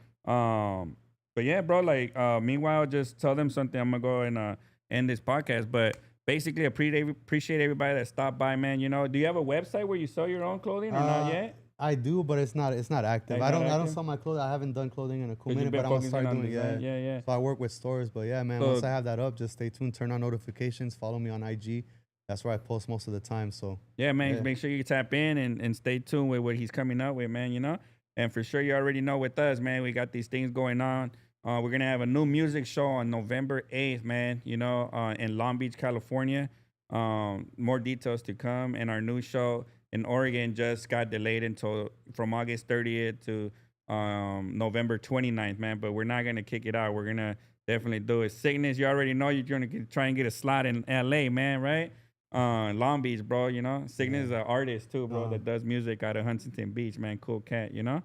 But yeah, bro, like, meanwhile, just tell them something. I'm going to go and end this podcast. But basically, appreciate everybody that stopped by, man. You know, do you have a website where you sell your own clothing or not yet? I do, but it's not active. I don't sell my clothing. I haven't done clothing in a cool minute, but I'm going to start doing it. Yeah. So I work with stores. But yeah, man, once I have that up, just stay tuned. Turn on notifications. Follow me on IG. That's where I post most of the time. So yeah, man, make sure you tap in and stay tuned with what he's coming up with, man, you know? And for sure, you already know with us, man, we got these things going on. We're going to have a new music show on November 8th, man, you know, in Long Beach, California. More details to come. And our new show in Oregon just got delayed until from August 30th to November 29th, man. But we're not gonna kick it out. We're gonna definitely do it. Sickness, you already know you're gonna try and get a slot in LA, man, right? Long Beach, bro. You know, Sickness is an artist too, bro, that does music out of Huntington Beach, man. Cool cat, you know.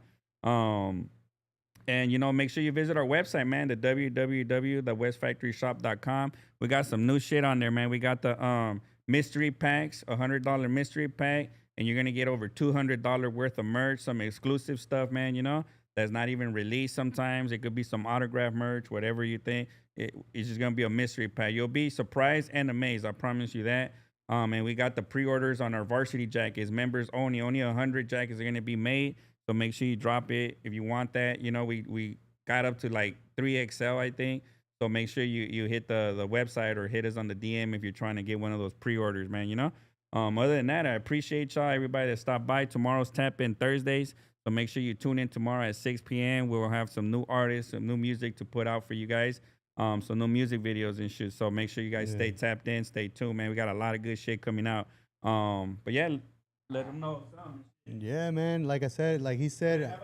And make sure you visit our website, man, the www.westfactoryshop.com. We got some new shit on there, man. We got the mystery packs, $100 mystery pack, and you're gonna get over $200 worth of merch, some exclusive stuff, man. That's not even released. Sometimes it could be some autograph merch, whatever you think. It's just gonna be a mystery pack. You'll be surprised and amazed. I promise you that. And we got the pre-orders on our varsity jackets, members only. Only 100 jackets are gonna be made. So make sure you drop it if you want that. We got up to like 3XL, I think. So make sure you hit the website or hit us on the DM if you're trying to get one of those pre-orders, man. Other than that, I appreciate y'all, everybody that stopped by. Tomorrow's Tap In Thursdays. So make sure you tune in tomorrow at 6 p.m. We will have some new artists, some new music to put out for you guys. Some new music videos and shit. So make sure you guys stay tapped in, stay tuned, man. We got a lot of good shit coming out. But yeah, let them know something. Yeah, man. Like I said, like he said,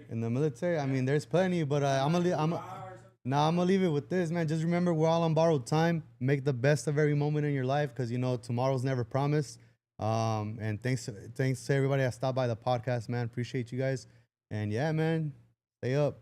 in the military. I mean, there's plenty, but I'm gonna leave it with this, man. Just remember, we're all on borrowed time. Make the best of every moment in your life, because tomorrow's never promised. And thanks to everybody that stopped by the podcast, man. Appreciate you guys. And yeah, man, stay up.